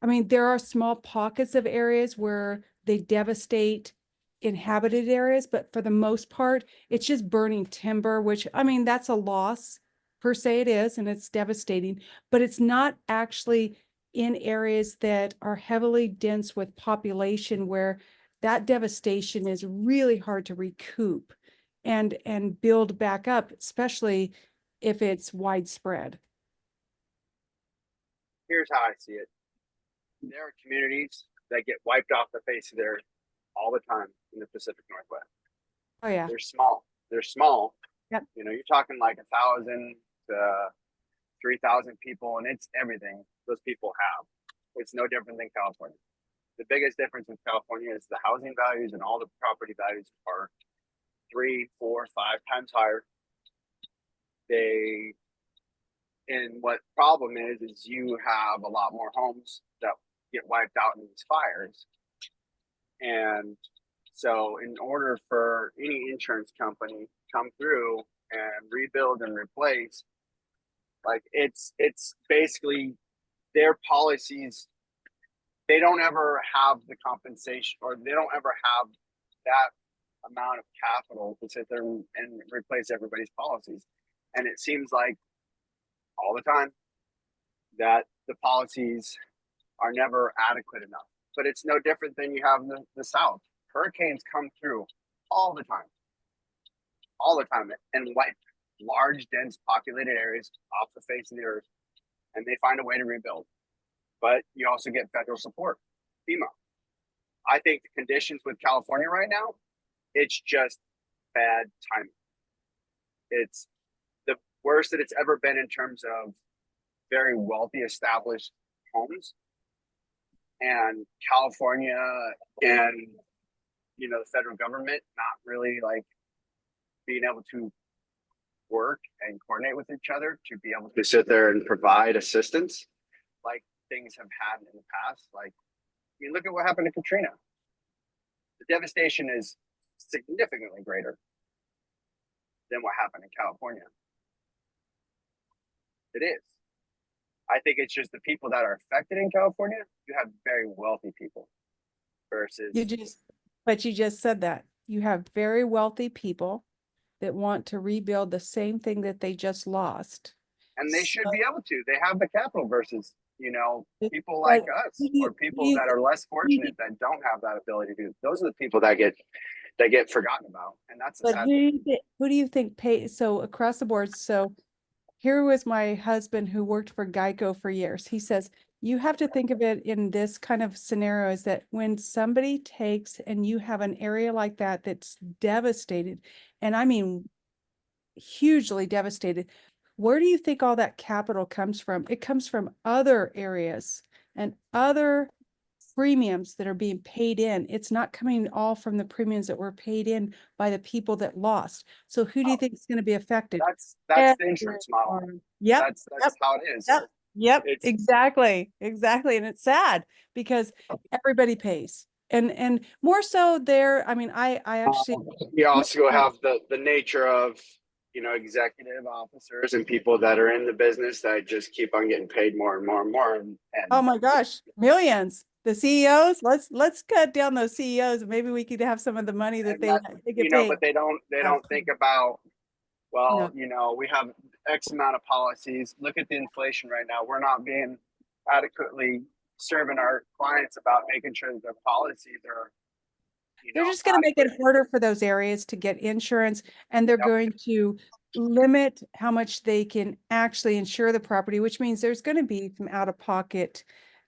I mean, there are small pockets of areas where they devastate inhabited areas, but for the most part, it's just burning timber, which, I mean, that's a loss per se, it is, and it's devastating, but it's not actually in areas that are heavily dense with population where that devastation is really hard to recoup and build back up, especially if it's widespread. here's how I see it. There are communities that get wiped off the face of the earth all the time in the Pacific Northwest. Oh yeah. They're small. They're small. Yep. You know, you're talking like 1,000 to 3,000 people, and it's everything those people have. It's no different than California. The biggest difference with California is the housing values and all the property values are 3, 4, 5 times higher. And what problem is you have a lot more homes that get wiped out in these fires. And so in order for any insurance company to come through and rebuild and replace, like it's basically their policies, they don't ever have the compensation, or they don't ever have that amount of capital to sit there and replace everybody's policies. And it seems like all the time that the policies are never adequate enough. But it's no different than you have in the South. Hurricanes come through all the time, and wipe large, dense, populated areas off the face of the earth, and they find a way to rebuild. But you also get federal support, FEMA. I think the conditions with California right now It's just bad timing. It's the worst that it's ever been in terms of very wealthy established homes. And California and, you know, the federal government not really like being able to work and coordinate with each other to be able to sit there and provide assistance like things have had in the past. Like, I mean, look at what happened to Katrina. The devastation is significantly greater than what happened in California. It is. I think it's just the people that are affected in California. You have very wealthy people versus, But you just said that you have very wealthy people that want to rebuild the same thing that they just lost. and they should be able to. They have the capital versus, you know, people But like us who or people do you- that are less fortunate that don't have that ability to. Those are the people that get forgotten about, and that's the But sad who thing. do you who do you think pay, so across the board, so here was my husband who worked for Geico for years. He says, you have to think of it in this kind of scenario is that when somebody takes and you have an area like that that's devastated, and I mean hugely devastated, where do you think all that capital comes from? It comes from other areas and other premiums that are being paid in. It's not coming all from the premiums that were paid in by the people that lost. So who do you think is going to be affected? That's the insurance model. Everyone. Yep. That's how it is. Yep. Yep. It's- Exactly. Exactly. And it's sad because everybody pays. And more so there, I mean, I actually You also have the nature of, you know, executive officers and people that are in the business that just keep on getting paid more and more and more. And oh my gosh, millions. The CEOs, let's cut down those CEOs. Maybe we could have some of the money that and they you get know, paid. but they don't think about, well, you know, we have X amount of policies. Look at the inflation right now. We're not being adequately serving our clients about making sure that their policies are, you They're know, just going to make it adequate. harder for those areas to get insurance, and they're Yep. going to limit how much they can actually insure the property, which means there's going to be some out of pocket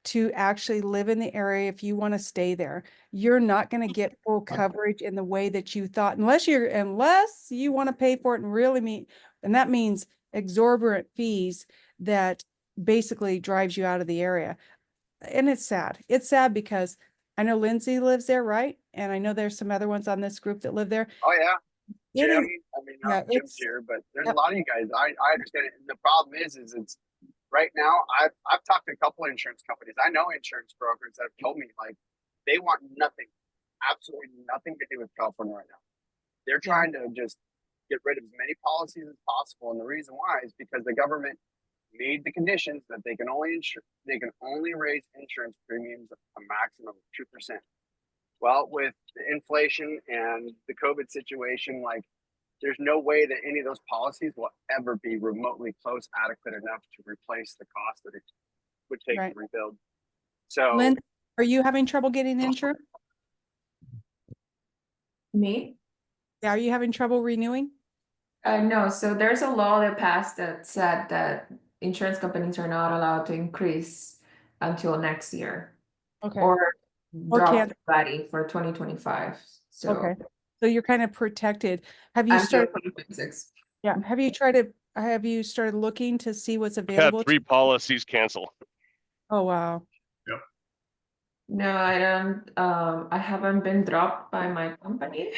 to actually live in the area if you want to stay there. You're not going to get full coverage in the way that you thought, unless you want to pay for it and really mean, and that means exorbitant fees that basically drives you out of the area. And it's sad. It's sad because I know Lindsay lives there, right? And I know there's some other ones on this group that live there. Oh yeah. It Jim, is, I mean, yeah, Jim's it's, here, but there's yep. a lot of you guys. I understand it. The problem is it's right now. I've talked to a couple of insurance companies. I know insurance brokers that have told me like they want nothing, absolutely nothing to do with California right now. They're Yeah. trying to just get rid of as many policies as possible, and the reason why is because the government made the conditions that they can only raise insurance premiums a maximum of 2%. Well, with the inflation and the COVID situation, like there's no way that any of those policies will ever be remotely close adequate enough to replace the cost that it would take Right. to rebuild. So Lynn, are you having trouble getting insurance? Me? Yeah, are you having trouble renewing? No, so there's a law that passed that said that insurance companies are not allowed to increase until next year Okay. or Or drop can't. the body for 2025. So Okay. So you're kind of protected. Have you until started? 2026. Yeah. Have you started looking to see what's Had available? 3 policies cancel. Oh, wow. No, I don't. I haven't been dropped by my company.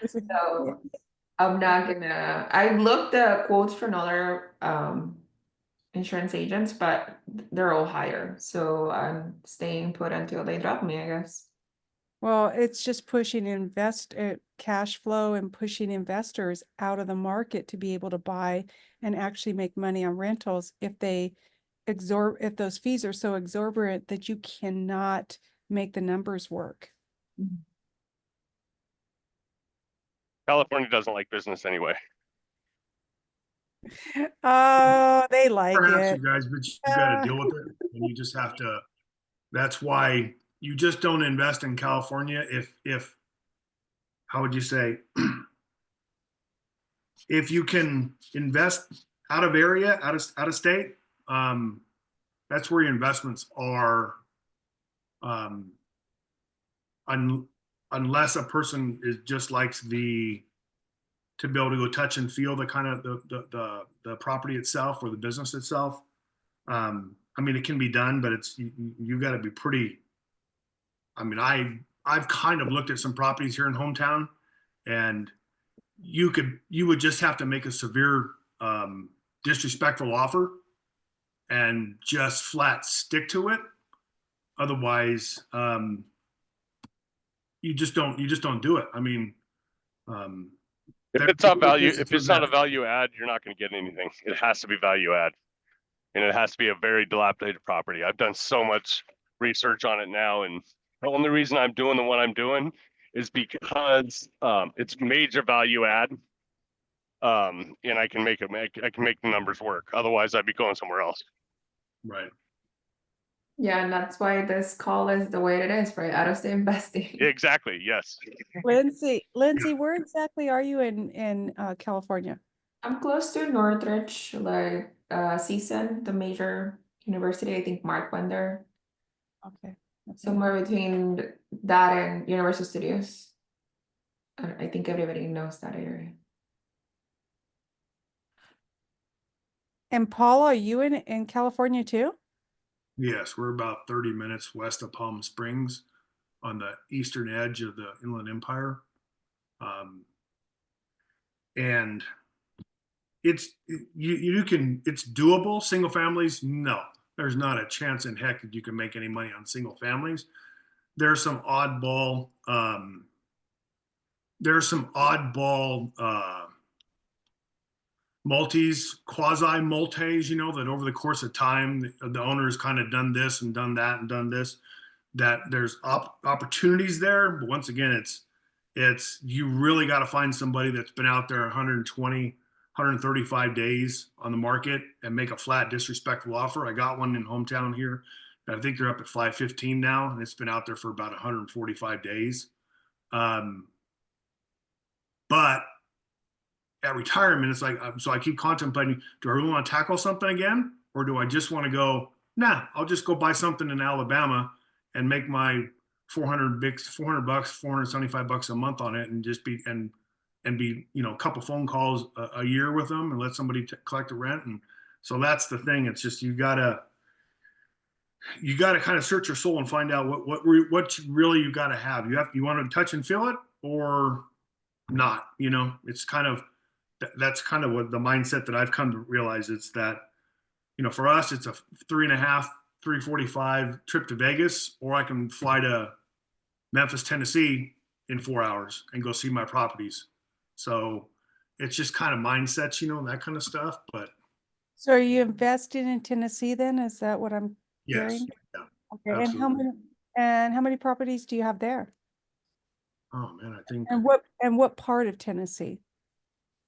So I'm not gonna. I looked at quotes from other insurance agents, but they're all higher. So I'm staying put until they drop me, I guess. Well, it's just pushing cash flow and pushing investors out of the market to be able to buy and actually make money on rentals if those fees are so exorbitant that you cannot make the numbers work. California doesn't like business anyway. Oh, they like Perhaps it. you guys, but you got to deal with it, and you just have to. That's why you just don't invest in California if how would you say if you can invest out of area, out of state, that's where your investments are unless a person is just likes to be able to go touch and feel the kind of the property itself or the business itself. I mean, it can be done, but it's you got to be pretty. I mean, I've kind of looked at some properties here in hometown, and you would just have to make a severe disrespectful offer and just flat stick to it. Otherwise, you just don't do it. I mean, If there- it's not value, it's if it's not a value add, you're not going to get anything. It has to be value add, and it has to be a very dilapidated property. I've done so much research on it now, and the only reason I'm doing the one I'm doing is because it's major value add, and I can make the numbers work. Otherwise, I'd be going somewhere else. right. Yeah, and that's why this call is the way it is, right? Out of state investing. Exactly. Yes. Lindsay, where exactly are you in California? I'm close to Northridge, like CSUN, the major university. I think Mark went there. Okay. Somewhere between that and Universal Studios. I think everybody knows that area. And Paula, are you in California too? Yes, we're about 30 minutes west of Palm Springs on the eastern edge of the Inland Empire. And it's it's doable. Single families, no, there's not a chance in heck that you can make any money on single families. There's some oddball multis, quasi multis, that over the course of time, the owner's kind of done this and done that and done this, that there's opportunities there. But once again, it's you really got to find somebody that's been out there 120, 135 days on the market and make a flat disrespectful offer. I got one in hometown here. I think they're up at 515 now, and it's been out there for about 145 days. But at retirement, it's like, so I keep contemplating, do I really want to tackle something again? Or do I just want to go, nah, I'll just go buy something in Alabama and make my 400 bucks, 475 bucks a month on it and just be, and be, a couple phone calls a year with them and let somebody collect the rent. And so that's the thing. It's just, you gotta kind of search your soul and find out what really you got to have. You want to touch and feel it or not, it's kind of, that's kind of what the mindset that I've come to realize. It's that, for us, it's a 3.5, 3:45 trip to Vegas, or I can fly to Memphis, Tennessee in 4 hours and go see my properties. So it's just kind of mindsets, that kind of stuff. But So are you investing in Tennessee then? Is that what I'm yes, hearing? yeah, Okay. absolutely. And how many properties do you have there? Oh man, I think And what part of Tennessee?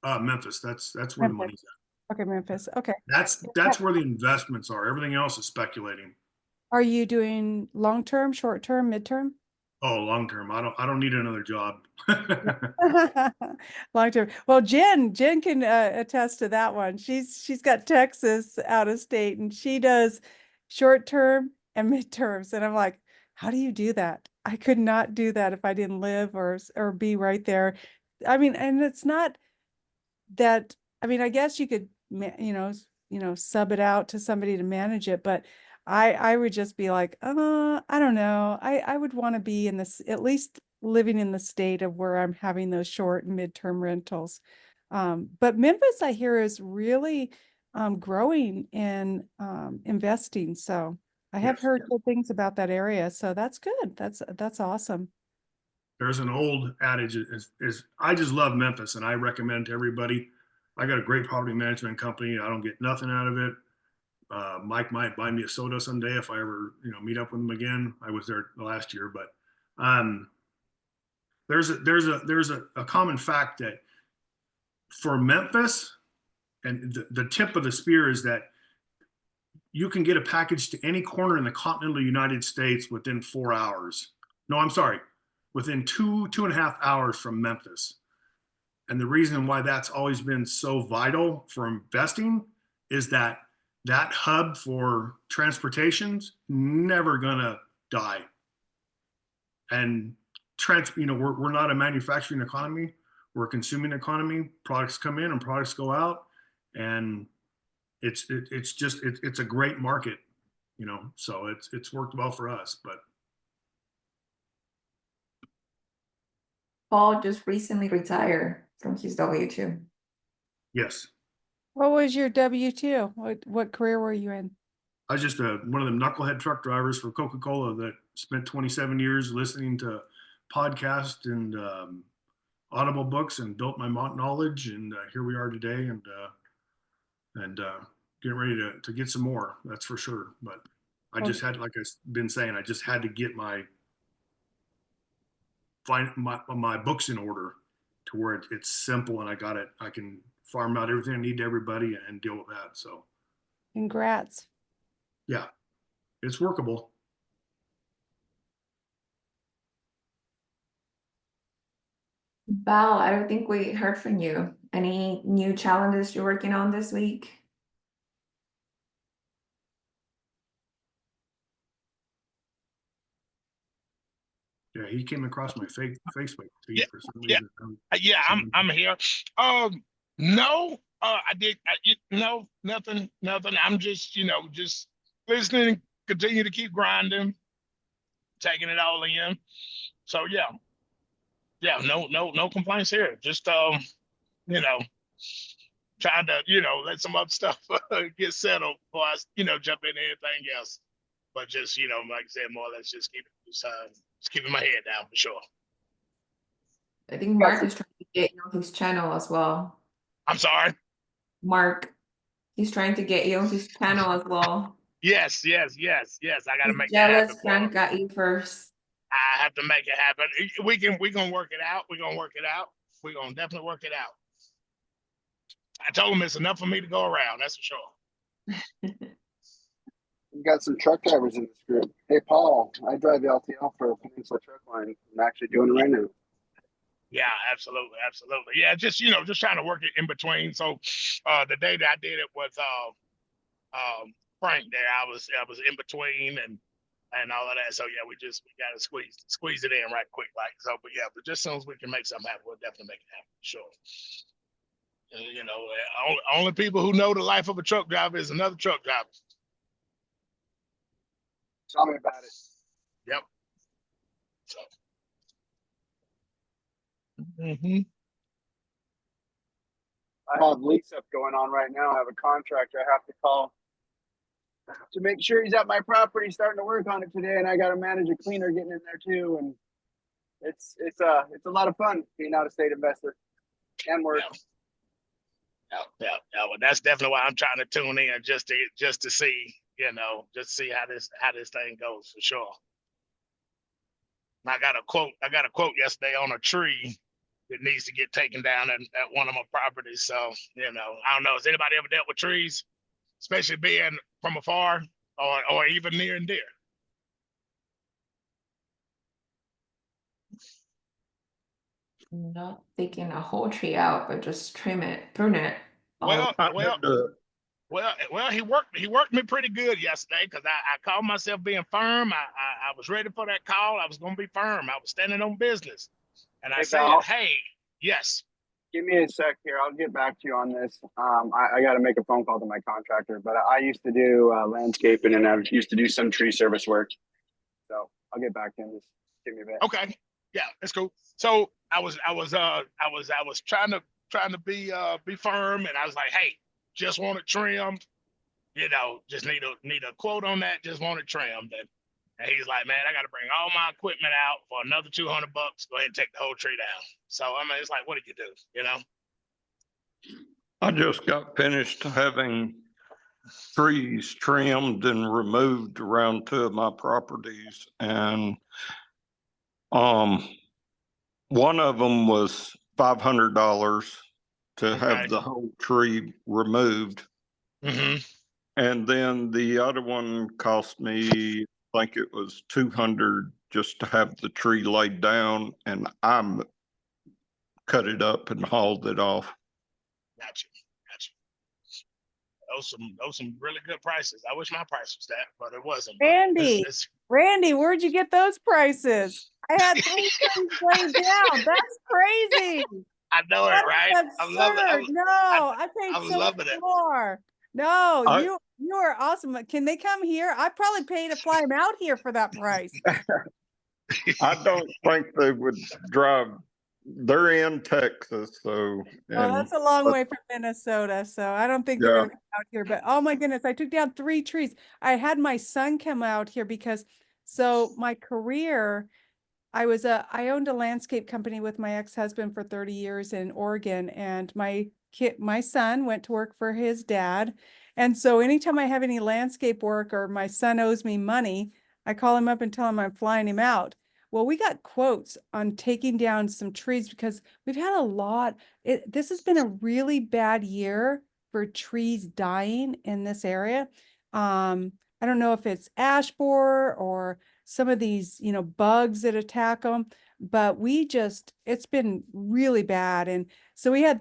Memphis. That's where the Memphis. money's at. Okay, Memphis. Okay. That's where the investments are. Everything else is speculating. Are you doing long-term, short-term, midterm? Oh, long term. I don't need another job. Long term. Well, Jen can attest to that one. She's got Texas out of state and she does short term and midterms. And I'm like, how do you do that? I could not do that if I didn't live or be right there. I mean, and it's not that, I mean, I guess you could, sub it out to somebody to manage it, but I would just be like, I don't know. I would want to be in this, at least living in the state of where I'm having those short and midterm rentals. But Memphis, I hear, is really growing in investing. So I have Yes. heard good things about that area. So that's good. That's awesome. There's an old adage is I just love Memphis and I recommend to everybody. I got a great property management company. I don't get nothing out of it. Mike might buy me a soda someday if I ever, meet up with him again. I was there last year, but there's a common fact that for Memphis, and the tip of the spear is that you can get a package to any corner in the continental United States within 4 hours. No, I'm sorry, within 2.5 hours from Memphis. And the reason why that's always been so vital for investing is that hub for transportation's never gonna die. And we're not a manufacturing economy. We're a consuming economy. Products come in and products go out, and it's a great market, so it's worked well for us. But Paul just recently retired from his W-2. yes, What was your W-2? What career were you in? I was just one of them knucklehead truck drivers for Coca-Cola that spent 27 years listening to podcasts and audible books and built my knowledge. And here we are today, and getting ready to get some more. That's for sure. But I just had, like I've been saying, I just had to get my books in order to where it's simple, and I can farm out everything I need to everybody and deal with that. So Congrats. yeah, it's workable. Val, I don't think we heard from you. Any new challenges you're working on this week? Yeah, he came across my Facebook feed Yeah, for some yeah, reason. yeah. I'm here. No, no, nothing. I'm just just listening, continue to keep grinding, taking it all in. So yeah, no complaints here. Just you know, trying to let some other stuff get settled before I jump into anything else. But just like I said, more or less just just keeping my head down for sure. I think Mark is trying to get you on his channel as well. I'm sorry. Mark, he's trying to get you on his channel as well. Yes. I got to He's make that jealous happen. Frank got you first. I have to make it happen. We gonna work it out. We're gonna work it out. We're gonna definitely work it out. I told him it's enough for me to go around. That's for sure. We got some truck drivers in this group. Hey, Paul, I drive the LTL for a Peninsula Truck Line. I'm actually doing it right now. Yeah, absolutely. Yeah, just just trying to work it in between. So, the day that I did it with Frank, there, I was in between and all of that. So yeah, we got to squeeze it in right quick, like so. But yeah, but just as soon as we can make something happen, we'll definitely make it happen. Sure. Only people who know the life of a truck driver is another truck driver. Tell me about it. Yep. So. Mm-hmm. I have lease up going on right now. I have a contractor I have to call to make sure he's at my property starting to work on it today, and I got to manage a cleaner getting in there too. And it's a lot of fun being out of state investor and work. Yeah. Well, that's definitely why I'm trying to tune in just to see, just see how this thing goes for sure. I got a quote yesterday on a tree that needs to get taken down at one of my properties. So, I don't know. Has anybody ever dealt with trees, especially being from afar or even near and dear? Not taking a whole tree out, but just prune it. Well, he worked me pretty good yesterday because I called myself being firm. I was ready for that call. I was going to be firm. I was standing on business. And I said, Val, hey, yes. give me a sec here. I'll get back to you on this. I got to make a phone call to my contractor, but I used to do landscaping and I used to do some tree service work. So I'll get back to him. Just give me a bit. Okay. Yeah, that's cool. So I was trying to be firm, and I was like, hey, just want it trimmed, just need a quote on that, just want it trimmed. And he's like, man, I got to bring all my equipment out for another $200. Go ahead and take the whole tree down. So I mean, it's like, what did you do? I just got finished having trees trimmed and removed around 2 of my properties, and one of them was $500 to have the whole tree removed. Mm-hmm. And then the other one cost me, I think it was $200 just to have the tree laid down, and I cut it up and hauled it off. Gotcha. Those some really good prices. I wish my price was that, but it wasn't. Randy, where'd you get those prices? I had 3 trees laid down. That's crazy. I know it, That right? is I'm loving it. absurd. No, I paid I'm so much loving it. more. No, I- you are awesome. Can they come here? I probably pay to fly them out here for that price. I don't think they would drive. They're in Texas, so Oh, and that's a long but way from Minnesota, so I don't think they're yeah, gonna come out here, but oh my goodness, I took down 3 trees. I had my son come out here because, so my career, I owned a landscape company with my ex-husband for 30 years in Oregon, and my son went to work for his dad. And so anytime I have any landscape work or my son owes me money, I call him up and tell him I'm flying him out. Well, we got quotes on taking down some trees because we've had a lot. This has been a really bad year for trees dying in this area. I don't know if it's ash borer or some of these, bugs that attack them, but it's been really bad. And so we had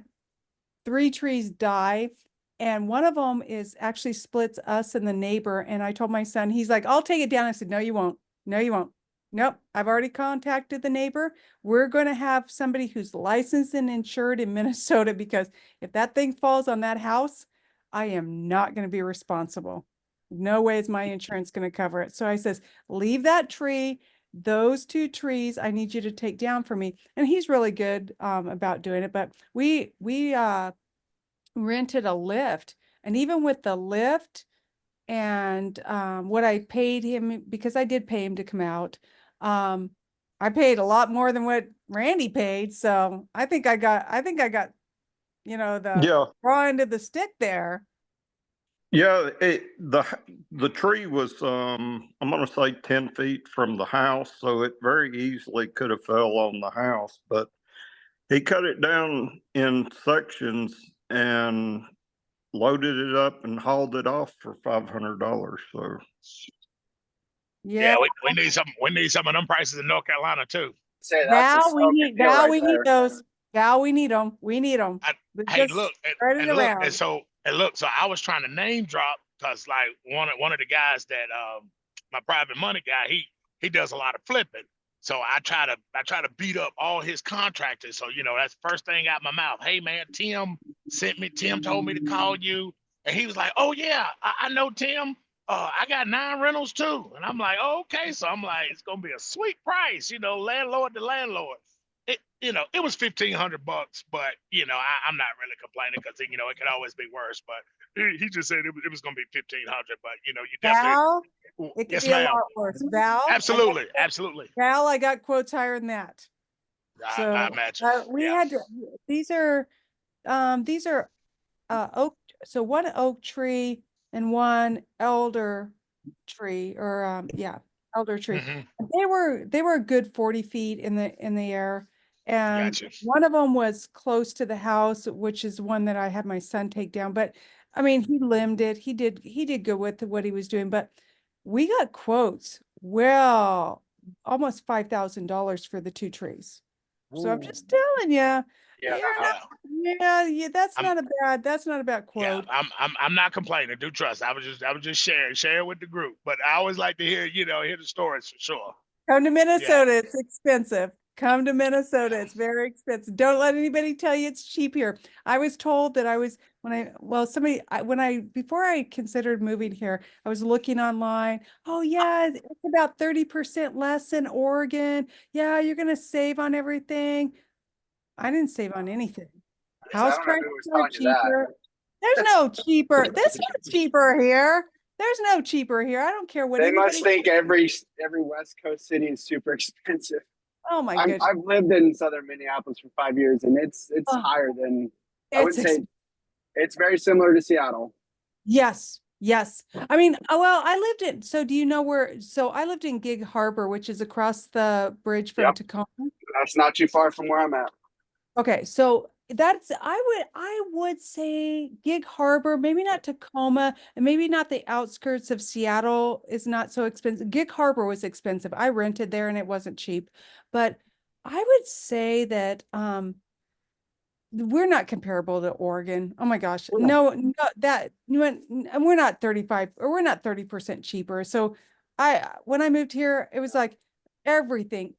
3 trees die, and one of them is actually splits us and the neighbor. And I told my son, he's like, I'll take it down. I said, no, you won't. No, you won't. Nope. I've already contacted the neighbor. We're going to have somebody who's licensed and insured in Minnesota, because if that thing falls on that house, I am not going to be responsible. No way is my insurance going to cover it. So I says, leave that tree. Those 2 trees I need you to take down for me. And he's really good about doing it. But we rented a lift, and even with the lift and what I paid him, because I did pay him to come out, I paid a lot more than what Randy paid. So I think I got the yeah, raw end of the stick there. yeah. The tree was I'm gonna say 10 feet from the house, so it very easily could have fell on the house, but he cut it down in sections and loaded it up and hauled it off for $500. So Yeah. Yeah, we need some of them prices in North Carolina too. Say that's a smoking deal right We need there. those. Val, we need them. We need them. Hey, Just look, spread it and look, around. and look, so I was trying to name drop because like one of the guys that my private money guy, he does a lot of flipping. So I try to beat up all his contractors. So that's the first thing out my mouth. Hey man, Tim told me to call you. And he was like, oh yeah, I know Tim. I got 9 rentals too. And I'm like, oh, okay. So I'm like, it's gonna be a sweet price, landlord to landlord. It was $1,500, but I'm not really complaining because it could always be worse. But he just said it was going to be 1,500. But you definitely, Val, it could yes, be a ma'am. lot worse. Val, Absolutely. Val, I got quotes higher than that. So I imagine. we Yeah. had to, these are oak, so one oak tree and one elder tree, or elder tree. Hmm. They were a good 40 feet in the air. And Gotcha. one of them was close to the house, which is one that I had my son take down. But I mean, he limbed it. He did good with what he was doing. But we got quotes, well, almost $5,000 for the 2 trees. So I'm just telling you, Yeah. yeah, that's I'm not a bad yeah. quote. I'm not complaining. Do trust. I was just sharing with the group. But I always like to hear hear the stories for sure. Come to Yeah. Minnesota, it's expensive. Come to Minnesota, it's very expensive. Don't let anybody tell you it's cheap here. I was told that before I considered moving here, I was looking online. Oh yeah, it's about 30% less in Oregon. Yeah, you're gonna save on everything. I didn't save on anything. I House don't know prices who was are telling you that. cheaper. There's no cheaper. There's no cheaper here. There's no cheaper here. I don't care what They anybody. must think every West Coast city is super expensive. Oh my goodness. I've lived in southern Minneapolis for 5 years, and it's Oh, higher than I would it's say. It's very similar to Seattle. yes. Yes. I mean, well, so do you know where, so I lived in Gig Harbor, which is across the bridge from Yep. Tacoma. That's not too far from where I'm at. Okay, so I would say Gig Harbor, maybe not Tacoma, and maybe not the outskirts of Seattle is not so expensive. Gig Harbor was expensive. I rented there and it wasn't cheap. But I would say that we're not comparable to Oregon. Oh my gosh. No, we're not 35 or we're not 30% cheaper. So when I moved here, it was like everything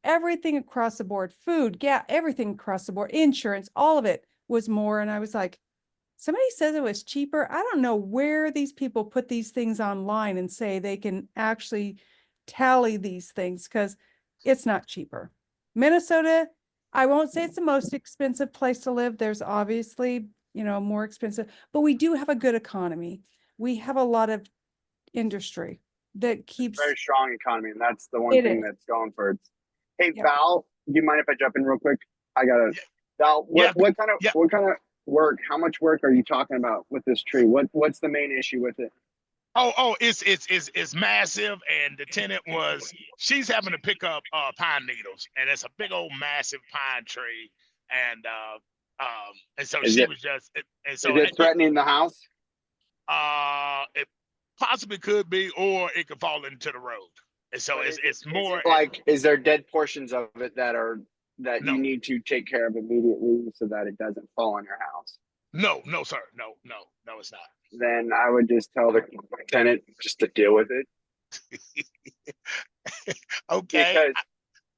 across the board, food, everything across the board, insurance, all of it was more. And I was like, somebody says it was cheaper. I don't know where these people put these things online and say they can actually tally these things, because it's not cheaper. Minnesota, I won't say it's the most expensive place to live. There's obviously, more expensive, but we do have a good economy. We have a lot of industry that keeps. Very strong economy, and that's the one It thing is. that's going for it. Hey, Yeah. Val, do you mind if I jump in real quick? I gotta. Yeah. Val, Yeah. what kind of Yeah. work? How much work are you talking about with this tree? What's the main issue with it? It's massive, and the tenant she's having to pick up pine needles, and it's a big old massive pine tree, and so Is she it was just and is so it threatening the house? it possibly could be, or it could fall into the road, and so But it's more is there dead portions of it that no you need to take care of immediately so that it doesn't fall on your house? no sir no it's not. Then I would just tell the tenant just to deal with it. Okay. Because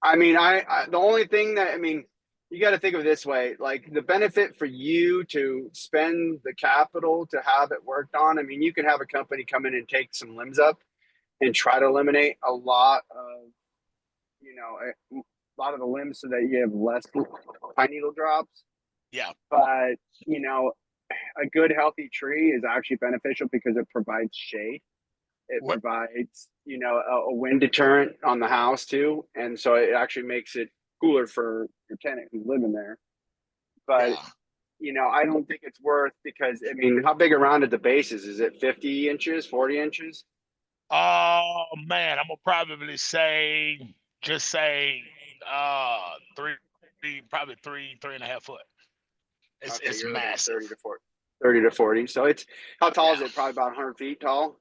I mean, the only thing that, I mean, you got to think of it this way, like the benefit for you to spend the capital to have it worked on. I mean, you can have a company come in and take some limbs up and try to eliminate a lot of, a lot of the limbs so that you have less pine needle drops. Yeah. But, a good healthy tree is actually beneficial because it provides shade. It What? provides, a wind deterrent on the house too. And so it actually makes it cooler for your tenant who's living there. But, Yeah. I don't think it's worth, because, I mean, how big around at the base is? Is it 50 inches, 40 inches? Oh man, I'm gonna probably just say probably 3.5 foot. It's Okay, it's you're looking at massive. 30 to 40. So how tall is Yeah. it? Probably about 100 feet tall.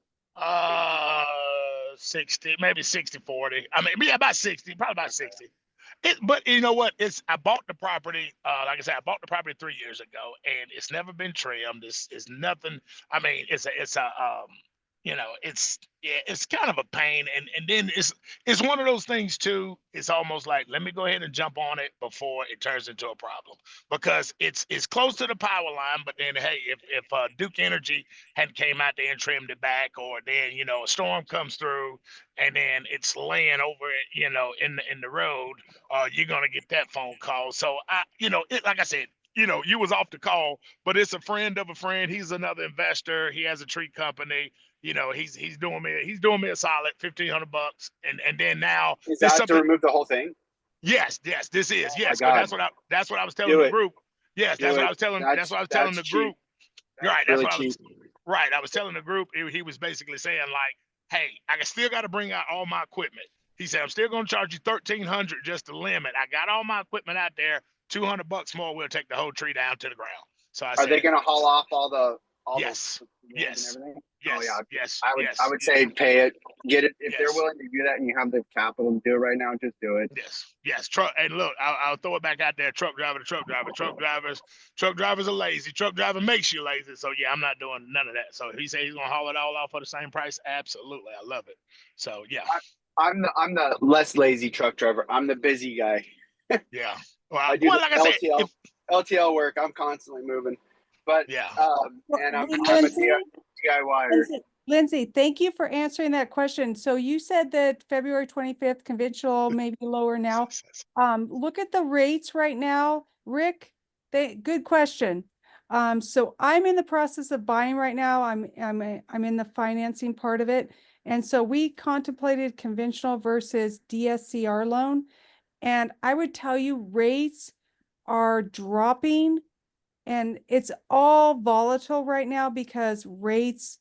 60, maybe 60, 40. I mean, yeah, about 60, probably about 60. But you know what? I bought the property, like I said, I bought the property 3 years ago, and it's never been trimmed. It's nothing. I mean, it's kind of a pain, and then it's one of those things too. It's almost like, let me go ahead and jump on it before it turns into a problem, because it's close to the power line. But then, hey, if Duke Energy hadn't came out there and trimmed it back, or then a storm comes through and then it's laying over it, in the road, you're gonna get that phone call. So like I said, you was off the call, but it's a friend of a friend. He's another investor. He has a tree company. He's doing me a solid $1,500, and then now Is there's that to something. remove the whole thing? Yes, this is Oh my yes, because God. that's what I was telling Do the it. group. Yes, that's Do what I it. was telling. That's what I was telling That's the cheap. group. Right, That's that's really what I was. cheap. Right, I was telling the group. He was basically saying like, "Hey, I still got to bring out all my equipment." He said, "I'm still going to charge you 1,300 just to limit. I got all my equipment out there. $200 more, we'll take the whole tree down to the ground." So I Are they said, going to haul off all the "Yes, wood and yes, everything? Oh yes, yeah. yes, I yes, would say pay it. Get it if they're yes." willing to do that and you have the capital to do it right now. Just do it. Yes. Truck, and look, I'll throw it back out there. Truck driver, truck drivers are lazy. Truck driver makes you lazy. So yeah, I'm not doing none of that. So if he said he's gonna haul it all off for the same price, absolutely, I love it. So yeah, I'm the less lazy truck driver. I'm the busy guy. yeah. Well, I do the like I said, LTL work. I'm constantly moving, but yeah, and I'm a Lindsay, DIYer. Lindsay, thank you for answering that question. So you said that February 25th conventional may be lower now. Look at the rates right now, Rick. Good question. So I'm in the process of buying right now. I'm in the financing part of it. And so we contemplated conventional versus DSCR loan. And I would tell you rates are dropping, and it's all volatile right now because rates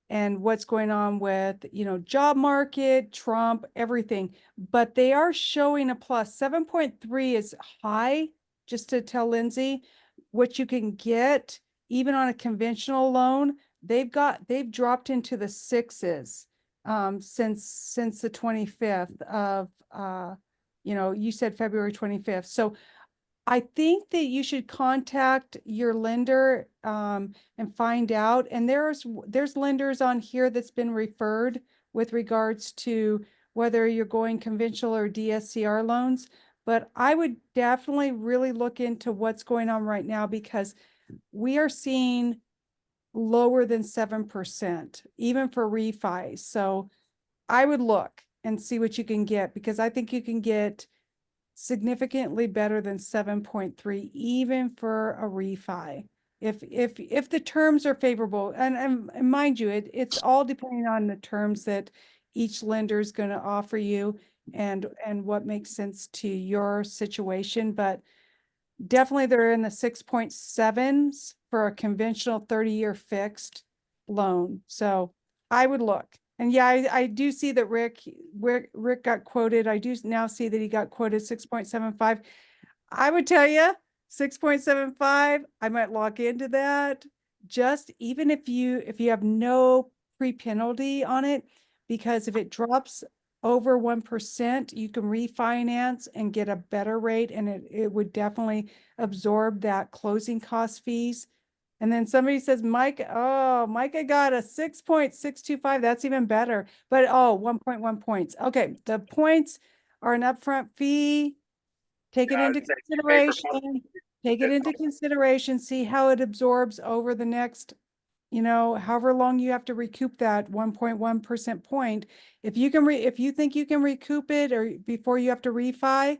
and what's going on with, job market, Trump, everything. But they are showing a plus. 7.3 is high, just to tell Lindsay what you can get even on a conventional loan. They've dropped into the sixes since the 25th of you said February 25th. So I think that you should contact your lender and find out. And there's lenders on here that's been referred with regards to whether you're going conventional or DSCR loans. But I would definitely really look into what's going on right now, because we are seeing lower than 7%, even for refi. So I would look and see what you can get, because I think you can get significantly better than 7.3, even for a refi. If the terms are favorable, and mind you, it's all depending on the terms that each lender is going to offer you, and what makes sense to your situation. But definitely they're in the 6.7s for a conventional 30-year fixed loan. So I would look. And yeah, I do see that Rick got quoted. I do now see that he got quoted 6.75. I would tell you 6.75, I might lock into that. Just even if you have no pre-penalty on it, because if it drops over 1%, you can refinance and get a better rate, and it would definitely absorb that closing cost fees. And then somebody says, Mike, oh, Micah got a 6.625. That's even better. But 1.1 points. Okay, the points are an upfront fee. Take it Yeah, into I'd say you pay for consideration. Take it into consideration. See how it absorbs over the next, however long you have to recoup that 1.1% point. If you can if you think you can recoup it or before you have to refi,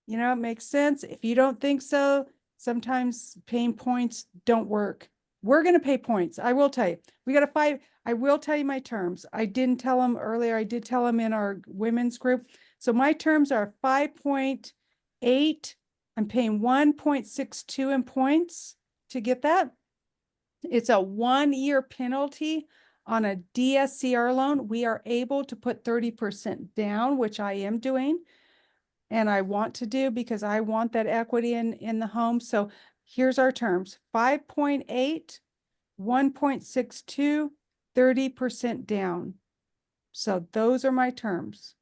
it makes sense. If you don't think so, sometimes paying points don't work. We're going to pay points. I will tell you, we got to fight. I will tell you my terms. I didn't tell them earlier. I did tell them in our women's group. So my terms are 5.8. I'm paying 1.62 in points to get that. It's a 1-year penalty on a DSCR loan. We are able to put 30% down, which I am doing. And I want to do, because I want that equity in the home. So here's our terms: 5.8, 1.62, 30% down. So those are my terms.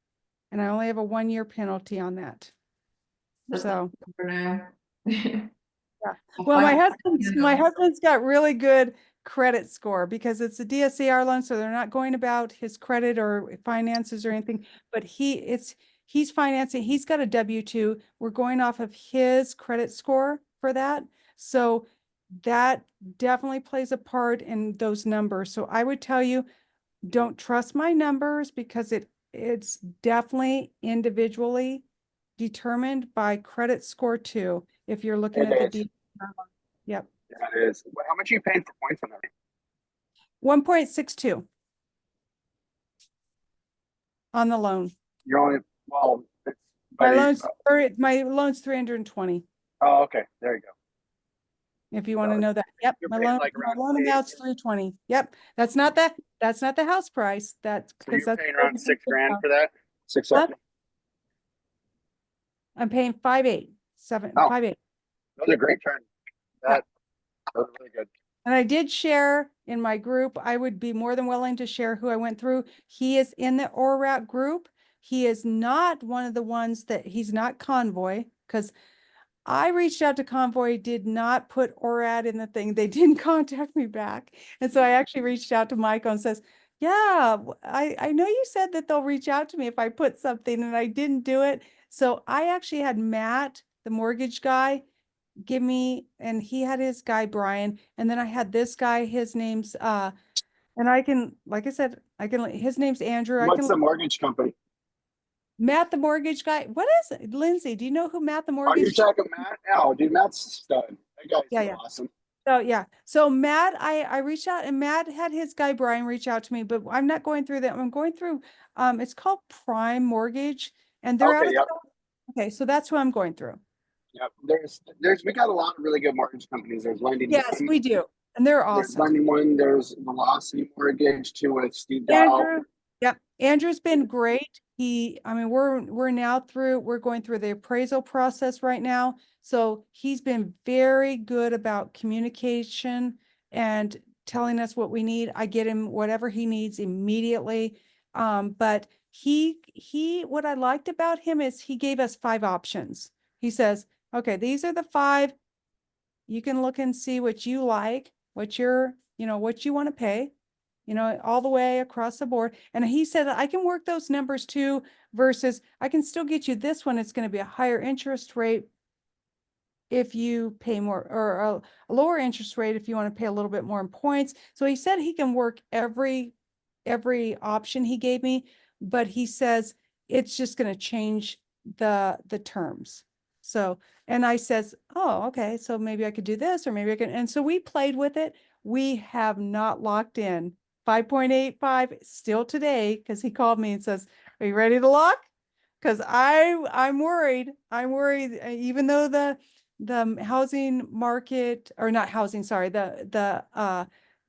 And I only have a 1-year penalty on that. That's So for now. yeah. Well, my husband's got really good credit score, because it's a DSCR loan, so they're not going about his credit or finances or anything, but he's financing, he's got a W-2. We're going off of his credit score for that. So that definitely plays a part in those numbers. So I would tell you, don't trust my numbers, because it's definitely individually determined by credit score too, if you're looking It at the is. Yep. Yeah, it is. How much are you paying for points on that? 1.62 on the loan. You're only, well, it's, My but loan's 320. oh, okay, there you go. If you want to know that. Yep. You're My paying loan, like my around loan 8. amount's 320. Yep. That's not the house price. That's So because you're that's paying around $6,000 for that? Huh? 6,000. I'm paying 5.8, Oh. 5.8. Those are great terms. Those are really good. And I did share in my group. I would be more than willing to share who I went through. He is in the ORAAT group. He is not one of the ones he's not Convoy, because I reached out to Convoy, did not put ORAT in the thing. They didn't contact me back. And so I actually reached out to Michael and says, yeah, I know you said that they'll reach out to me if I put something, and I didn't do it. So I actually had Matt, the mortgage guy, give me, and he had his guy, Brian. And then I had this guy, his name's, and I can, like I said, his name's Andrew. What's the mortgage company? Matt, the mortgage guy. What is it? Lindsay, do you know who Matt, the Are you mortgage? talking Matt? Oh, dude, Matt's a stud. That guy's Yeah. awesome. So yeah. So Matt, I reached out, and Matt had his guy Brian reach out to me, but I'm not going through that. I'm going through it's called Prime Mortgage, and they're out Okay, of yep. Okay, so that's who I'm going through. Yep. We got a lot of really good mortgage companies. There's Lending Yes, One. we do. And they're There's awesome. Lending One. There's Velocity Mortgage too with Steve Dow. Andrew, yep. Andrew's been great. We're going through the appraisal process right now. So he's been very good about communication and telling us what we need. I get him whatever he needs immediately. But what I liked about him is he gave us 5 options. He says, okay, these are the 5. You can look and see what you like, what you want to pay. you know, all the way across the board. And he said, I can work those numbers too, versus I can still get you this one. It's going to be a higher interest rate if you pay more, or a lower interest rate if you want to pay a little bit more in points. So he said he can work every option he gave me, but he says it's just going to change the terms. So, and I says, oh, okay, so maybe I could do this, or maybe I can. And so we played with it. We have not locked in 5.85 still today, because he called me and says, are you ready to lock? Because I'm worried. I'm worried, even though the housing market, or not housing, sorry, the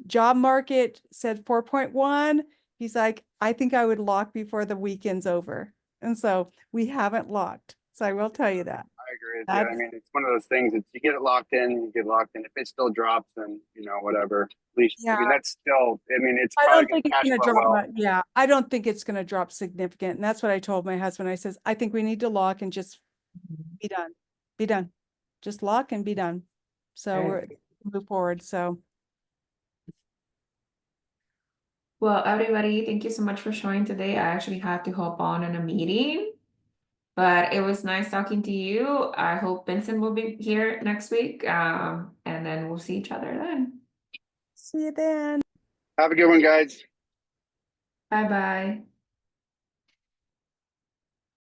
job market said 4.1. He's like, I think I would lock before the weekend's over. And so we haven't locked. So I will tell you that. I agree with you. I mean, it's one of those things that you get it locked in, you get locked in. If it still drops, then, you know, whatever. At least, I mean, Yeah. that's still, I mean, it's I probably don't think it's cash gonna flow drop. well. Yeah, I don't think it's gonna drop significant. And that's what I told my husband. I says, I think we need to lock and just be done. Be done. Just lock and be done. So Right. we're move forward. So Well, everybody, thank you so much for showing today. I actually have to hop on in a meeting, but it was nice talking to you. I hope Vincent will be here next week. And then we'll see each other then. see you then. Have a good one, guys. Bye bye.